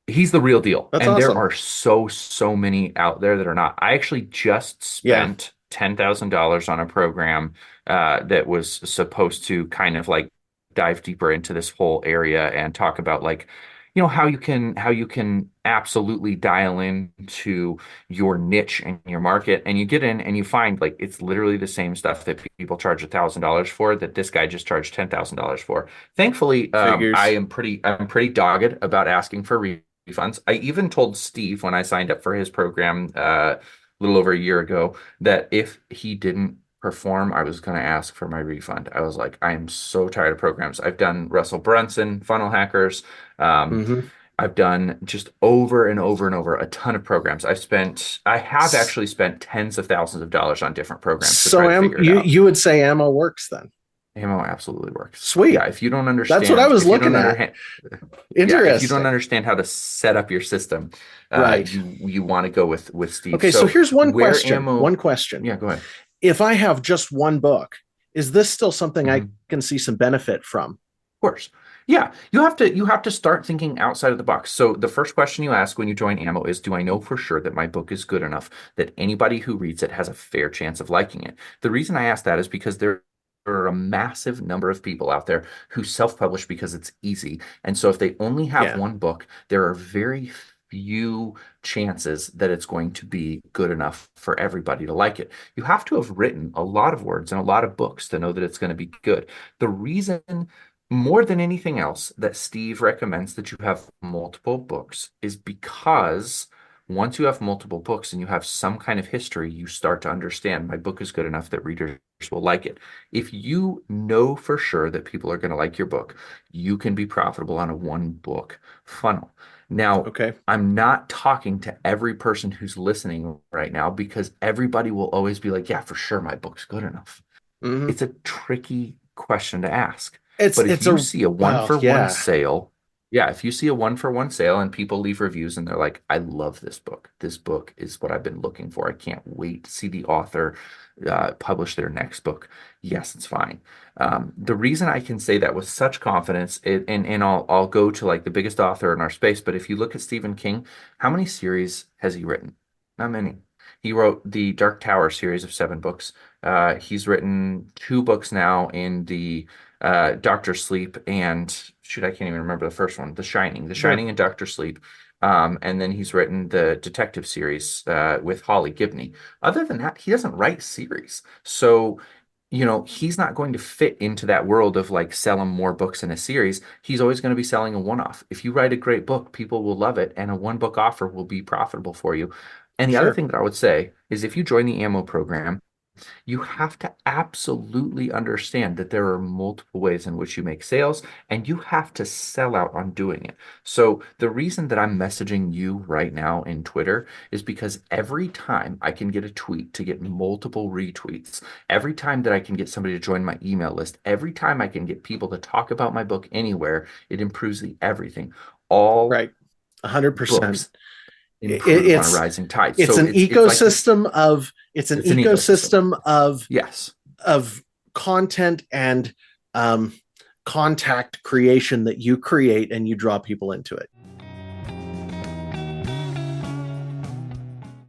He's the real deal, That's and there awesome. are so many out there that are not. I actually just Yeah. spent $10,000 on a program that was supposed to kind of like dive deeper into this whole area and talk about like how you can absolutely dial in to your niche and your market, and you get in and you find like it's literally the same stuff that people charge $1,000 for that this guy just charged $10,000 for. Thankfully, Figures. I'm pretty dogged about asking for refunds. I even told Steve when I signed up for his program a little over a year ago that if he didn't perform, I was going to ask for my refund. I was like, I am so tired of programs. I've done Russell Brunson, funnel hackers. Um, Hmm. I've done just over and over and over a ton of programs. I have actually spent tens of thousands of dollars on different programs to try So to figure it you out. you would say ammo works then? Ammo absolutely works. Yeah, Sweet. if you don't That's what I understand, was if you looking don't at. understand, yeah, if you don't Interesting. understand how to set up your system, Right. you want to go with Steve. Okay, so So here's one where question. ammo? One question. Yeah, go ahead. If I have just one book, is this still something I Mhm. can see some benefit from? Course. Yeah, you have to start thinking outside of the box. So the first question you ask when you join Ammo is, do I know for sure that my book is good enough that anybody who reads it has a fair chance of liking it? The reason I ask that is because there are a massive number of people out there who self-publish because it's easy. And so if they only have Yeah. one book, there are very few chances that it's going to be good enough for everybody to like it. You have to have written a lot of words and a lot of books to know that it's going to be good. The reason more than anything else that Steve recommends that you have multiple books is because once you have multiple books and you have some kind of history, you start to understand my book is good enough that readers will like it. If you know for sure that people are going to like your book, you can be profitable on a one book funnel. Now, Okay. I'm not talking to every person who's listening right now because everybody will always be like, yeah, for sure, my book's good enough. Hmm. It's a tricky question to ask. It's But if it's you a see a one well, for one yeah, sale, yeah, if you see a one for one sale and people leave reviews and they're like, I love this book. This book is what I've been looking for. I can't wait to see the author publish their next book. Yes, it's fine. The reason I can say that with such confidence, and I'll go to like the biggest author in our space, but if you look at Stephen King, how many series has he written? Not many. He wrote the Dark Tower series of 7 books. He's written 2 books now in the Doctor Sleep and shoot, I can't even remember the first one, The sure, Shining and Doctor Sleep. And then he's written the detective series with Holly Gibney. Other than that, he doesn't write series. So, he's not going to fit into that world of like selling more books in a series. He's always going to be selling a one-off. If you write a great book, people will love it, and a one book offer will be profitable for you. And the other sure. thing that I would say is if you join the ammo program, you have to absolutely understand that there are multiple ways in which you make sales, and you have to sell out on doing it. So, the reason that I'm messaging you right now in Twitter is because every time I can get a tweet to get multiple retweets, every time that I can get somebody to join my email list, every time I can get people to talk about my book anywhere, it improves the everything. All Right. 100%. books improve on a It's rising tide. it's So an it's like this, it's an it's an ecosystem. ecosystem Yes. of content and um, contact creation that you create and you draw people into it.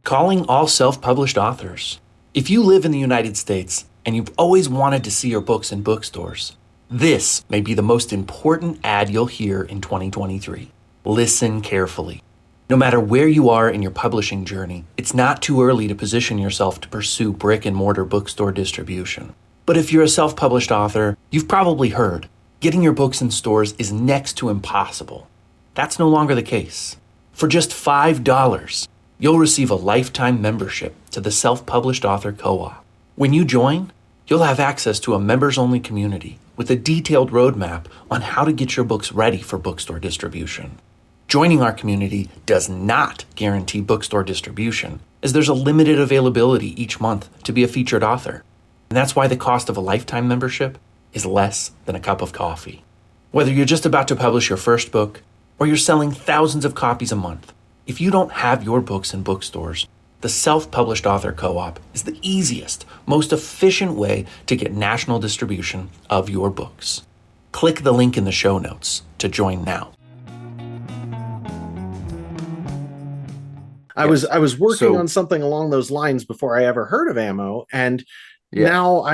Calling all self published authors. If you live in the United States and you've always wanted to see your books in bookstores, this may be the most important ad you'll hear in 2023. Listen carefully. No matter where you are in your publishing journey, it's not too early to position yourself to pursue brick and mortar bookstore distribution. But if you're a self published author, you've probably heard getting your books in stores is next to impossible. That's no longer the case. For just $5, you'll receive a lifetime membership to the Self Published Author Co op. When you join, you'll have access to a members only community with a detailed roadmap on how to get your books ready for bookstore distribution. Joining our community does not guarantee bookstore distribution, as there's a limited availability each month to be a featured author. And that's why the cost of a lifetime membership is less than a cup of coffee. Whether you're just about to publish your first book or you're selling thousands of copies a month, if you don't have your books in bookstores, the Self-Published Author Co-op is the easiest, most efficient way to get national distribution of your books. Click the link in the show notes to join now. I Yes. was working on So, something along those lines before I ever heard of ammo, and yeah. now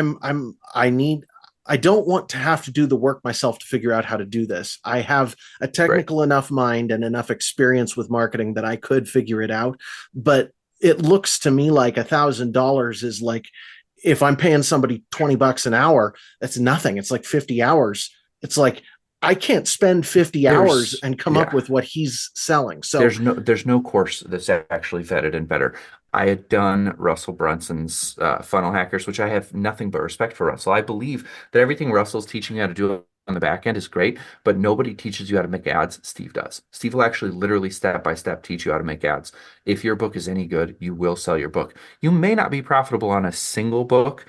I don't want to have to do the work myself to figure out how to do this. I have a Right. technical enough mind and enough experience with marketing that I could figure it out. But it looks to me like $1,000 is like, if I'm paying somebody $20 an hour, that's nothing. It's like 50 hours. It's like, I can't spend 50 hours There's and come up yeah. with what he's selling. So, There's no course that's actually vetted and better. I had done Russell Brunson's funnel hackers, which I have nothing but respect for Russell. I believe that everything Russell's teaching you how to do on the back end is great, but nobody teaches you how to make ads. Steve does. Steve will actually literally step by step teach you how to make ads. If your book is any good, you will sell your book. You may not be profitable on a single book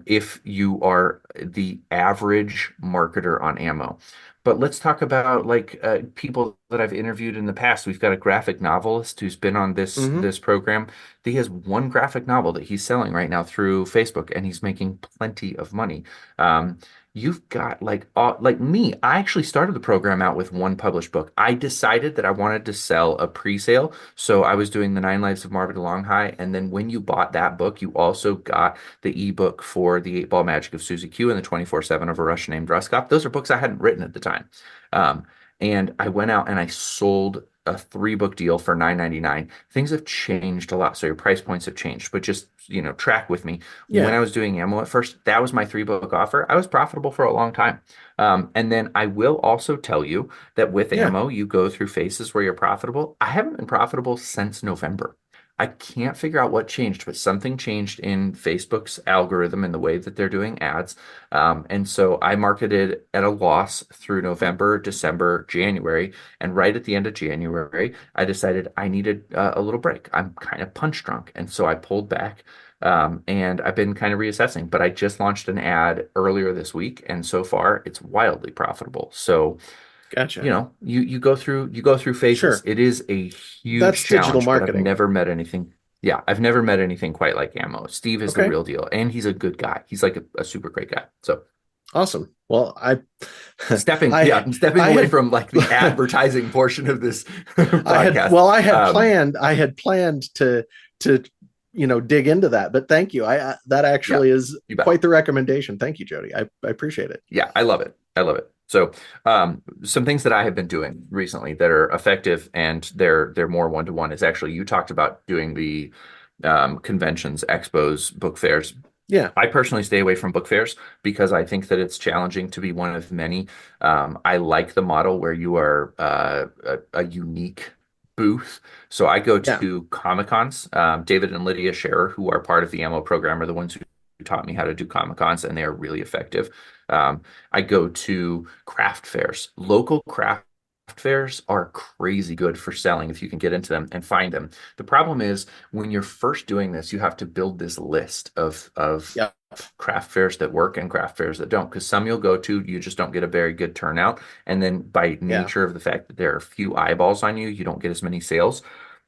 if you are the average marketer on ammo. But let's talk about like people that I've interviewed in the past. We've got a graphic novelist who's been on mm-hmm. this program. He has one graphic novel that he's selling right now through Facebook, and he's making plenty of money. Um, you've got like me. I actually started the program out with one published book. I decided that I wanted to sell a pre-sale, so I was doing the Nine Lives of Marvin DeLonghi, and then when you bought that book, you also got the ebook for The Eight Ball Magic of Susie Q and the 24/7 of a Russian named Ruskov. Those are books I hadn't written at the time. Um, and I went out and I sold a three-book deal for $9.99. Things have changed a lot, so your price points have changed. But just, track with me. When Yeah. I was doing ammo at first, that was my three-book offer. I was profitable for a long time. And then I will also tell you that with Yeah. ammo, you go through phases where you're profitable. I haven't been profitable since November. I can't figure out what changed, but something changed in Facebook's algorithm and the way that they're doing ads. And so I marketed at a loss through November, December, January. And right at the end of January, I decided I needed a little break. I'm kind of punch drunk. And so I pulled back. And I've been kind of reassessing, but I just launched an ad earlier this week, and so far it's wildly profitable. So, Gotcha. you go through phases. Sure. It is a huge That's digital challenge, but I've marketing. never met anything. Yeah, I've never met anything quite like Ammo. Steve is the Okay. real deal, and he's a good guy. He's like a super great guy. So Awesome. Well, yeah, I, I'm stepping I away had, from like the advertising portion of this podcast. I had planned to, dig into that, but thank you. That Yeah, actually is you bet. quite the recommendation. Thank you, Jody. I appreciate it. Yeah, I love it. I love it. So, some things that I have been doing recently that are effective and they're more one-to-one is actually you talked about doing the conventions, expos, book fairs. Yeah. I personally stay away from book fairs because I think that it's challenging to be one of many. I like the model where you are a unique booth. So I go Yeah. to Comic Cons. David and Lydia Scherer, who are part of the AMO program, are the ones who taught me how to do Comic Cons, and they are really effective. I go to craft fairs. Local craft fairs are crazy good for selling if you can get into them and find them. The problem is when you're first doing this, you have to build this list of Yeah. craft fairs that work and craft fairs that don't, because some you'll go to, you just don't get a very good turnout. And then by Yeah. nature of the fact that there are few eyeballs on you, you don't get as many sales.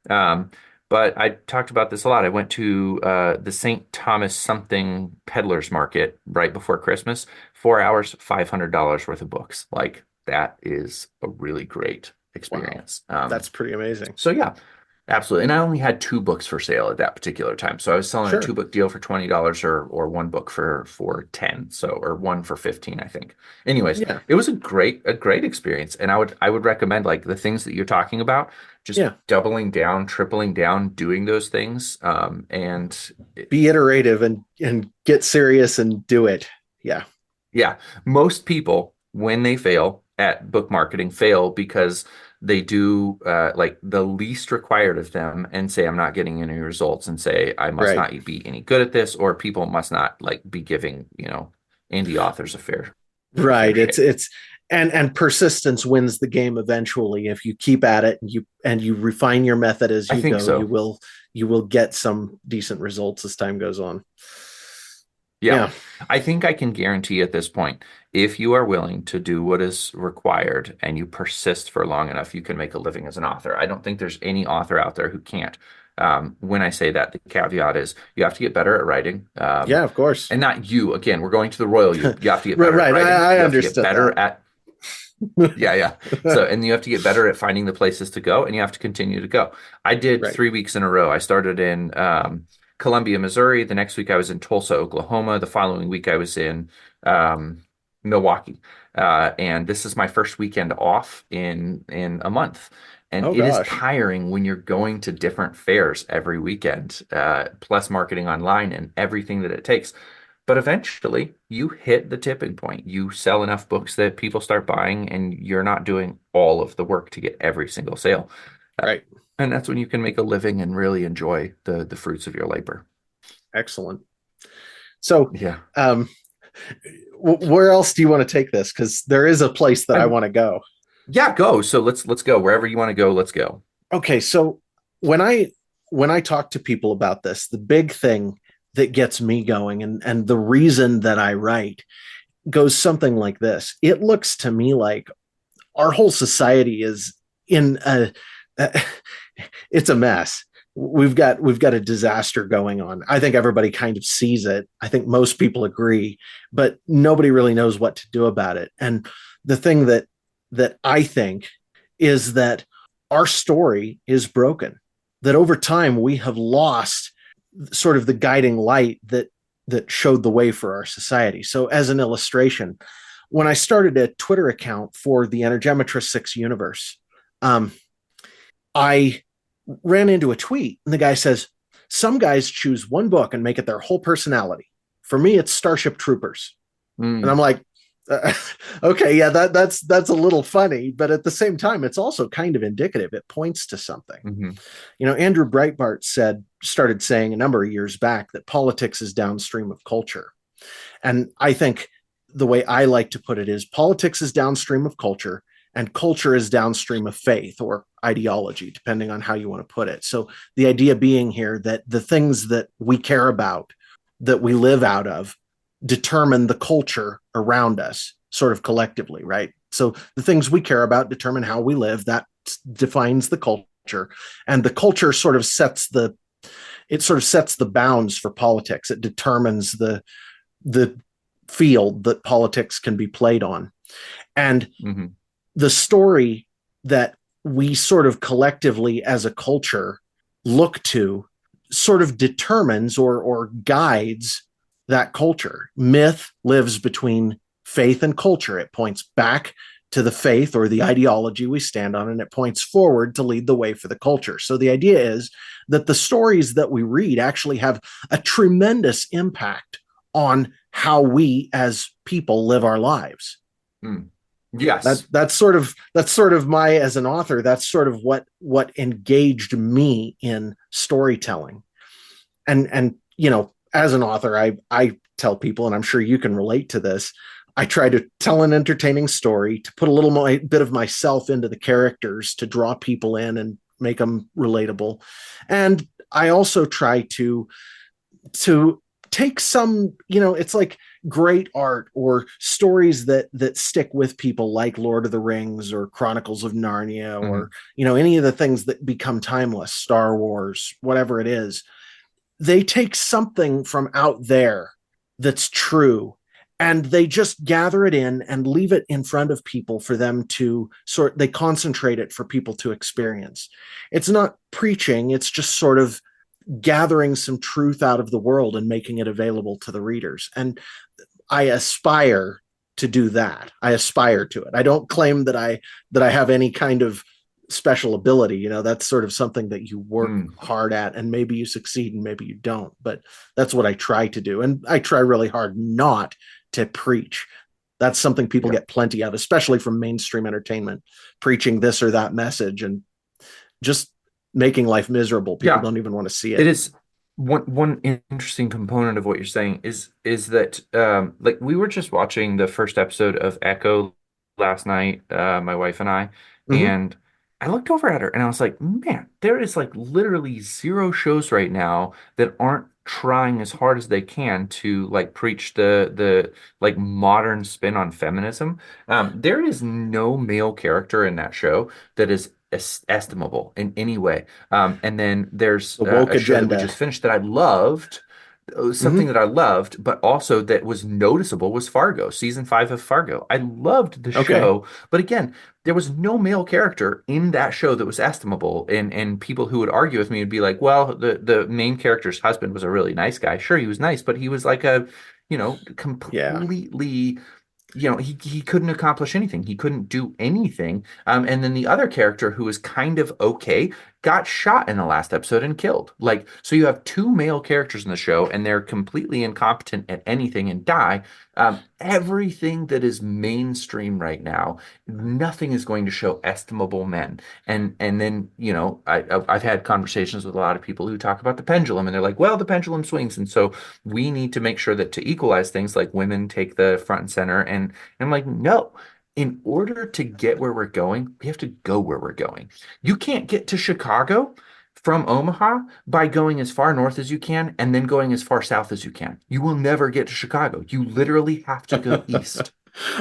Um, but I talked about this a lot. I went to the St. Thomas something peddlers market right before Christmas, 4 hours, $500 worth of books. Like that is a really great Wow. experience. That's pretty amazing. So yeah, absolutely. And I only had two books for sale at that particular time. So I was selling a Sure. two-book deal for $20 or one book for 10. So or one for 15, I think. Anyways, Yeah. it was a great experience. And I would recommend like the things that you're talking about, just Yeah. doubling down, tripling down, doing those things. And Be iterative and get serious and do it. Yeah. yeah, most people, when they fail at book marketing, fail because they do like the least required of them and say, I'm not getting any results, and say, I must Right. not be any good at this, or people must not like be giving, indie authors a fair Right. It's shake. it's and persistence wins the game eventually. If you keep at it and you refine your method as I you think go, you so. will you will get some decent results as time goes on. Yeah. Yeah. I think I can guarantee at this point, if you are willing to do what is required and you persist for long enough, you can make a living as an author. I don't think there's any author out there who can't. When I say that, the caveat is you have to get better at writing. Yeah, of course. And not you. Again, we're going to the royal you. You have to get Right, better at right. writing. I You have to get understood better that. at, yeah, yeah. So, and you have to get better at finding the places to go, and you have to continue to go. I did Right. 3 weeks in a row. I started in Columbia, Missouri. The next week I was in Tulsa, Oklahoma. The following week I was in um, Milwaukee. And this is my first weekend off in a month. And Oh it is gosh. tiring when you're going to different fairs every weekend, plus marketing online and everything that it takes. But eventually, you hit the tipping point. You sell enough books that people start buying, and you're not doing all of the work to get every single sale. Uh, Right. and that's when you can make a living and really enjoy the fruits of your labor. Excellent. So, Yeah. um, where else do you want to take this? Because there is a place that I I'm want to go. Yeah, go. So let's go. Wherever you want to go, let's go. Okay, so when I when I talk to people about this, the big thing that gets me going and the reason that I write goes something like this. It looks to me like our whole society is in a it's a mess. We've got a disaster going on. I think everybody kind of sees it. I think most people agree, but nobody really knows what to do about it. And the thing that I think is that our story is broken. That over time we have lost sort of the guiding light that showed the way for our society. So as an illustration, when I started a Twitter account for the Energemetra 6 universe, um, I ran into a tweet and the guy says, some guys choose one book and make it their whole personality. For me, it's Starship Troopers. And I'm Mm, like, uh, okay, yeah, that's a little funny, but at the same time, it's also kind of indicative. It points to something. hmm Andrew Breitbart started saying a number of years back that politics is downstream of culture. And I think the way I like to put it is politics is downstream of culture and culture is downstream of faith or ideology, depending on how you want to put it. So the idea being here that the things that we care about, that we live out of, determine the culture around us, sort of collectively, right? So the things we care about determine how we live. That defines the culture, and the culture sort of sets the bounds for politics. It determines the field that politics can be played on. And hmm the story that we sort of collectively as a culture look to sort of determines or guides that culture. Myth lives between faith and culture. It points back to the faith or the ideology we stand on, and it points forward to lead the way for the culture. So the idea is that the stories that we read actually have a tremendous impact on how we as people live our lives. Mm. That Yes. that's sort of my as an author, that's sort of what engaged me in storytelling. And as an author, I tell people, and I'm sure you can relate to this, I try to tell an entertaining story, to put a little more, bit of myself into the characters, to draw people in and make them relatable. And I also try to take some, it's like great art or stories that stick with people, like Lord of the Rings or Chronicles of Narnia, or hmm any of the things that become timeless, Star Wars, whatever it is. They take something from out there that's true, and they just gather it in and leave it in front of people for them to they concentrate it for people to experience. It's not preaching, it's just sort of gathering some truth out of the world and making it available to the readers. And I aspire to do that. I aspire to it. I don't claim that I have any kind of special ability. That's sort of something that you work Mm. hard at, and maybe you succeed and maybe you don't. But that's what I try to do. And I try really hard not to preach. That's something people Yeah. get plenty of, especially from mainstream entertainment, preaching this or that message and just making life miserable. People Yeah. don't even want to see It it. is one interesting component of what you're saying is that like we were just watching the first episode of Echo last night, my wife and I, Mm-hmm. and I looked over at her and I was like, man, there is like literally zero shows right now that aren't trying as hard as they can to like preach the like modern spin on feminism. There is no male character in that show that is estimable in any way. And then there's The woke a show that we agenda. just finished that I loved. something Hmm. that I loved, but also that was noticeable was Fargo, season 5 of Fargo. I loved the Okay. show, but again, there was no male character in that show that was estimable. And people who would argue with me would be like, well, the main character's husband was a really nice guy. Sure, he was nice, but he was like a, Yeah. completely he couldn't accomplish anything. He couldn't do anything. And then the other character who was kind of okay got shot in the last episode and killed. Like, so you have two male characters in the show, and they're completely incompetent at anything and die. Everything that is mainstream right now, nothing is going to show estimable men. And then, I've had conversations with a lot of people who talk about the pendulum, and they're like, well, the pendulum swings, and so we need to make sure that to equalize things, like women take the front and center. And I'm like, no. In order to get where we're going, we have to go where we're going. You can't get to Chicago from Omaha by going as far north as you can and then going as far south as you can. You will never get to Chicago. You literally have to go east.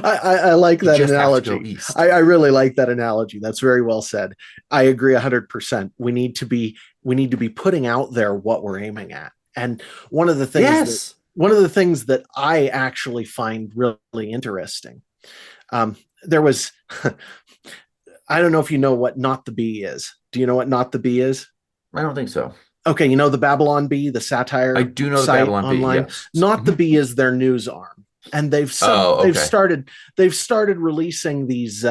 I like You that just have to go analogy. east. I really like that analogy. That's very well said. I agree 100%. We need to be putting out there what we're aiming at. And one of the things that Yes. one of the things that I actually find really interesting. There was I don't know if you know what Not the Bee is. Do you know what Not the Bee is? I don't think so. Okay, you know the Babylon Bee, the I satire do know the site Babylon Bee. online. Yes. Not the Mhm. Bee is their news arm, and Oh, okay. they've started releasing these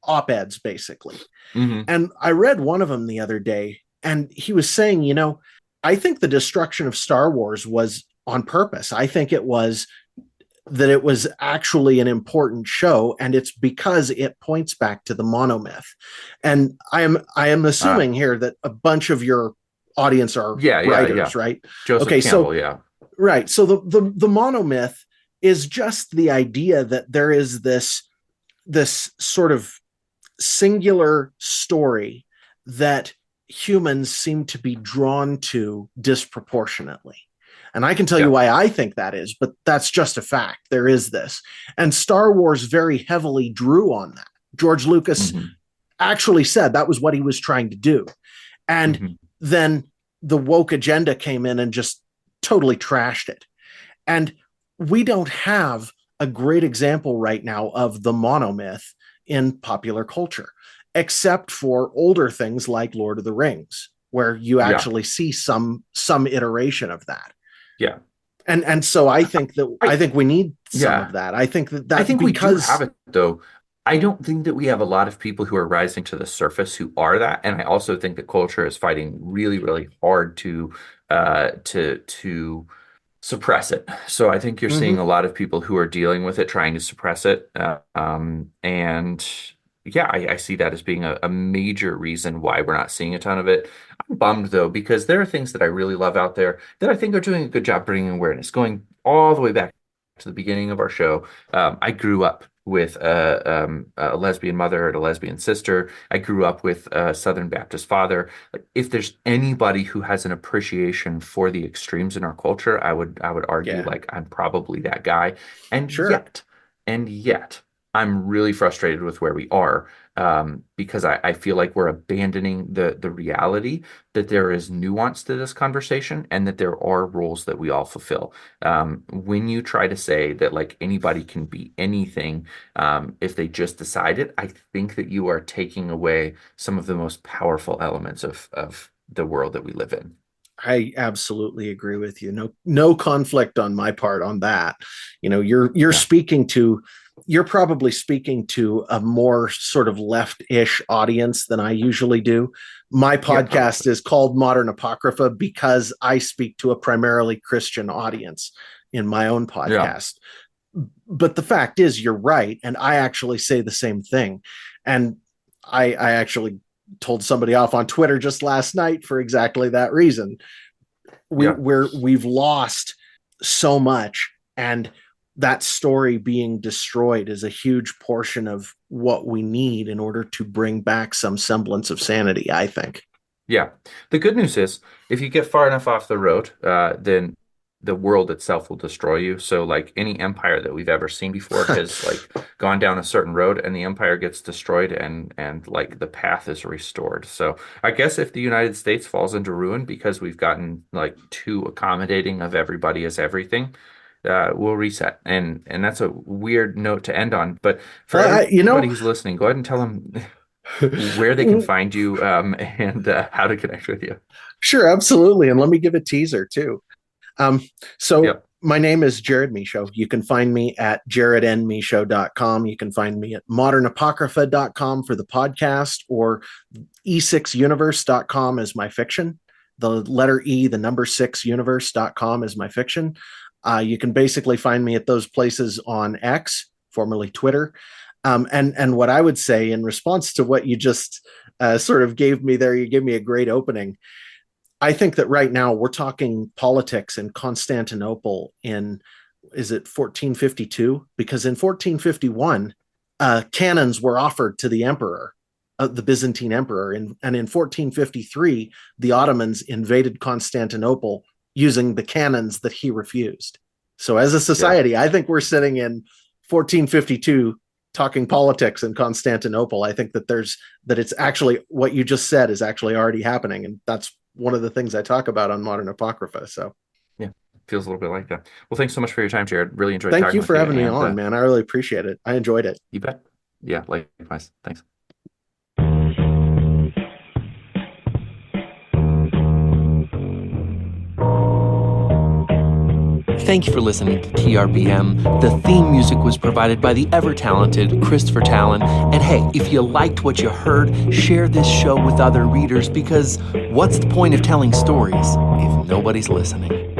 op-eds basically. Hmm. And I read one of them the other day, and he was saying, I think the destruction of Star Wars was on purpose. I think it was actually an important show, and it's because it points back to the monomyth. And I am Uh, assuming here that a bunch of your audience are yeah, yeah, writers, yeah. right? Joseph Okay, so Campbell, yeah. right, so the monomyth is just the idea that there is this sort of singular story that humans seem to be drawn to disproportionately. And I can tell you Yeah. why I think that is, but that's just a fact. There is this. And Star Wars very heavily drew on that. George Lucas Hmm. actually said that was what he was trying to do. And Hmm. then the woke agenda came in and just totally trashed it. And we don't have a great example right now of the monomyth in popular culture, except for older things like Lord of the Rings, where you Yeah. actually see some iteration of that. Yeah. And so I I, think we need some of yeah. that. I think that I that think we do have because it though. I don't think that we have a lot of people who are rising to the surface who are that. And I also think that culture is fighting really, really hard to suppress it. So I think you're seeing Mhm. a lot of people who are dealing with it, trying to suppress it. And yeah, I see that as being a major reason why we're not seeing a ton of it. I'm bummed though, because there are things that I really love out there that I think are doing a good job bringing awareness, going all the way back to the beginning of our show. I grew up with a lesbian mother and a lesbian sister. I grew up with a Southern Baptist father. Like, if there's anybody who has an appreciation for the extremes in our culture, I would argue Yeah, like I'm probably that guy. And sure. yet, and yet, I'm really frustrated with where we are, because I feel like we're abandoning the reality that there is nuance to this conversation and that there are roles that we all fulfill. When you try to say that like anybody can be anything, if they just decide it, I think that you are taking away some of the most powerful elements of the world that we live in. I absolutely agree with you. No conflict on my part on that. You're Yeah. speaking to you're probably speaking to a more sort of left-ish audience than I usually do. My Yeah, podcast probably. is called Modern Apocrypha because I speak to a primarily Christian audience in my own Yeah. podcast. But the fact is, you're right, and I actually say the same thing. And I actually told somebody off on Twitter just last night for exactly that reason. Yeah. We've lost so much, and that story being destroyed is a huge portion of what we need in order to bring back some semblance of sanity, I think. Yeah. The good news is if you get far enough off the road, then the world itself will destroy you. So like any empire that we've ever seen before has like gone down a certain road and the empire gets destroyed and like the path is restored. So I guess if the United States falls into ruin because we've gotten like too accommodating of everybody as everything, we'll reset. And that's a weird note to end on. But for everybody who's listening, go ahead and tell them where they can find you and how to connect with you. Sure, absolutely. And let me give a teaser too. So Yep. my name is Jared Michaud. You can find me at jarednmichaud.com. You can find me at modernapocrypha.com for the podcast, or e6universe.com is my fiction. The letter E, the number 6universe.com is my fiction. You can basically find me at those places on X, formerly Twitter. And what I would say in response to what you just sort of gave me there, you gave me a great opening. I think that right now we're talking politics in Constantinople in, is it 1452? Because in 1451, cannons were offered to the emperor, the Byzantine emperor. And in 1453, the Ottomans invaded Constantinople using the cannons that he refused. So as a society, I think we're sitting in 1452 talking politics in Constantinople. I think that it's actually what you just said is actually already happening. And that's one of the things I talk about on Modern Apocrypha. So yeah, feels a little bit like that. Well, thanks so much for your time, Jared. Really enjoyed thank talking you with for you. having me on, man. I really appreciate it. I enjoyed it. You bet. Yeah, likewise. Thanks. Thank you for listening to TRBM. The theme music was provided by the ever-talented Christopher Talon. And hey, if you liked what you heard, share this show with other readers, because what's the point of telling stories if nobody's listening?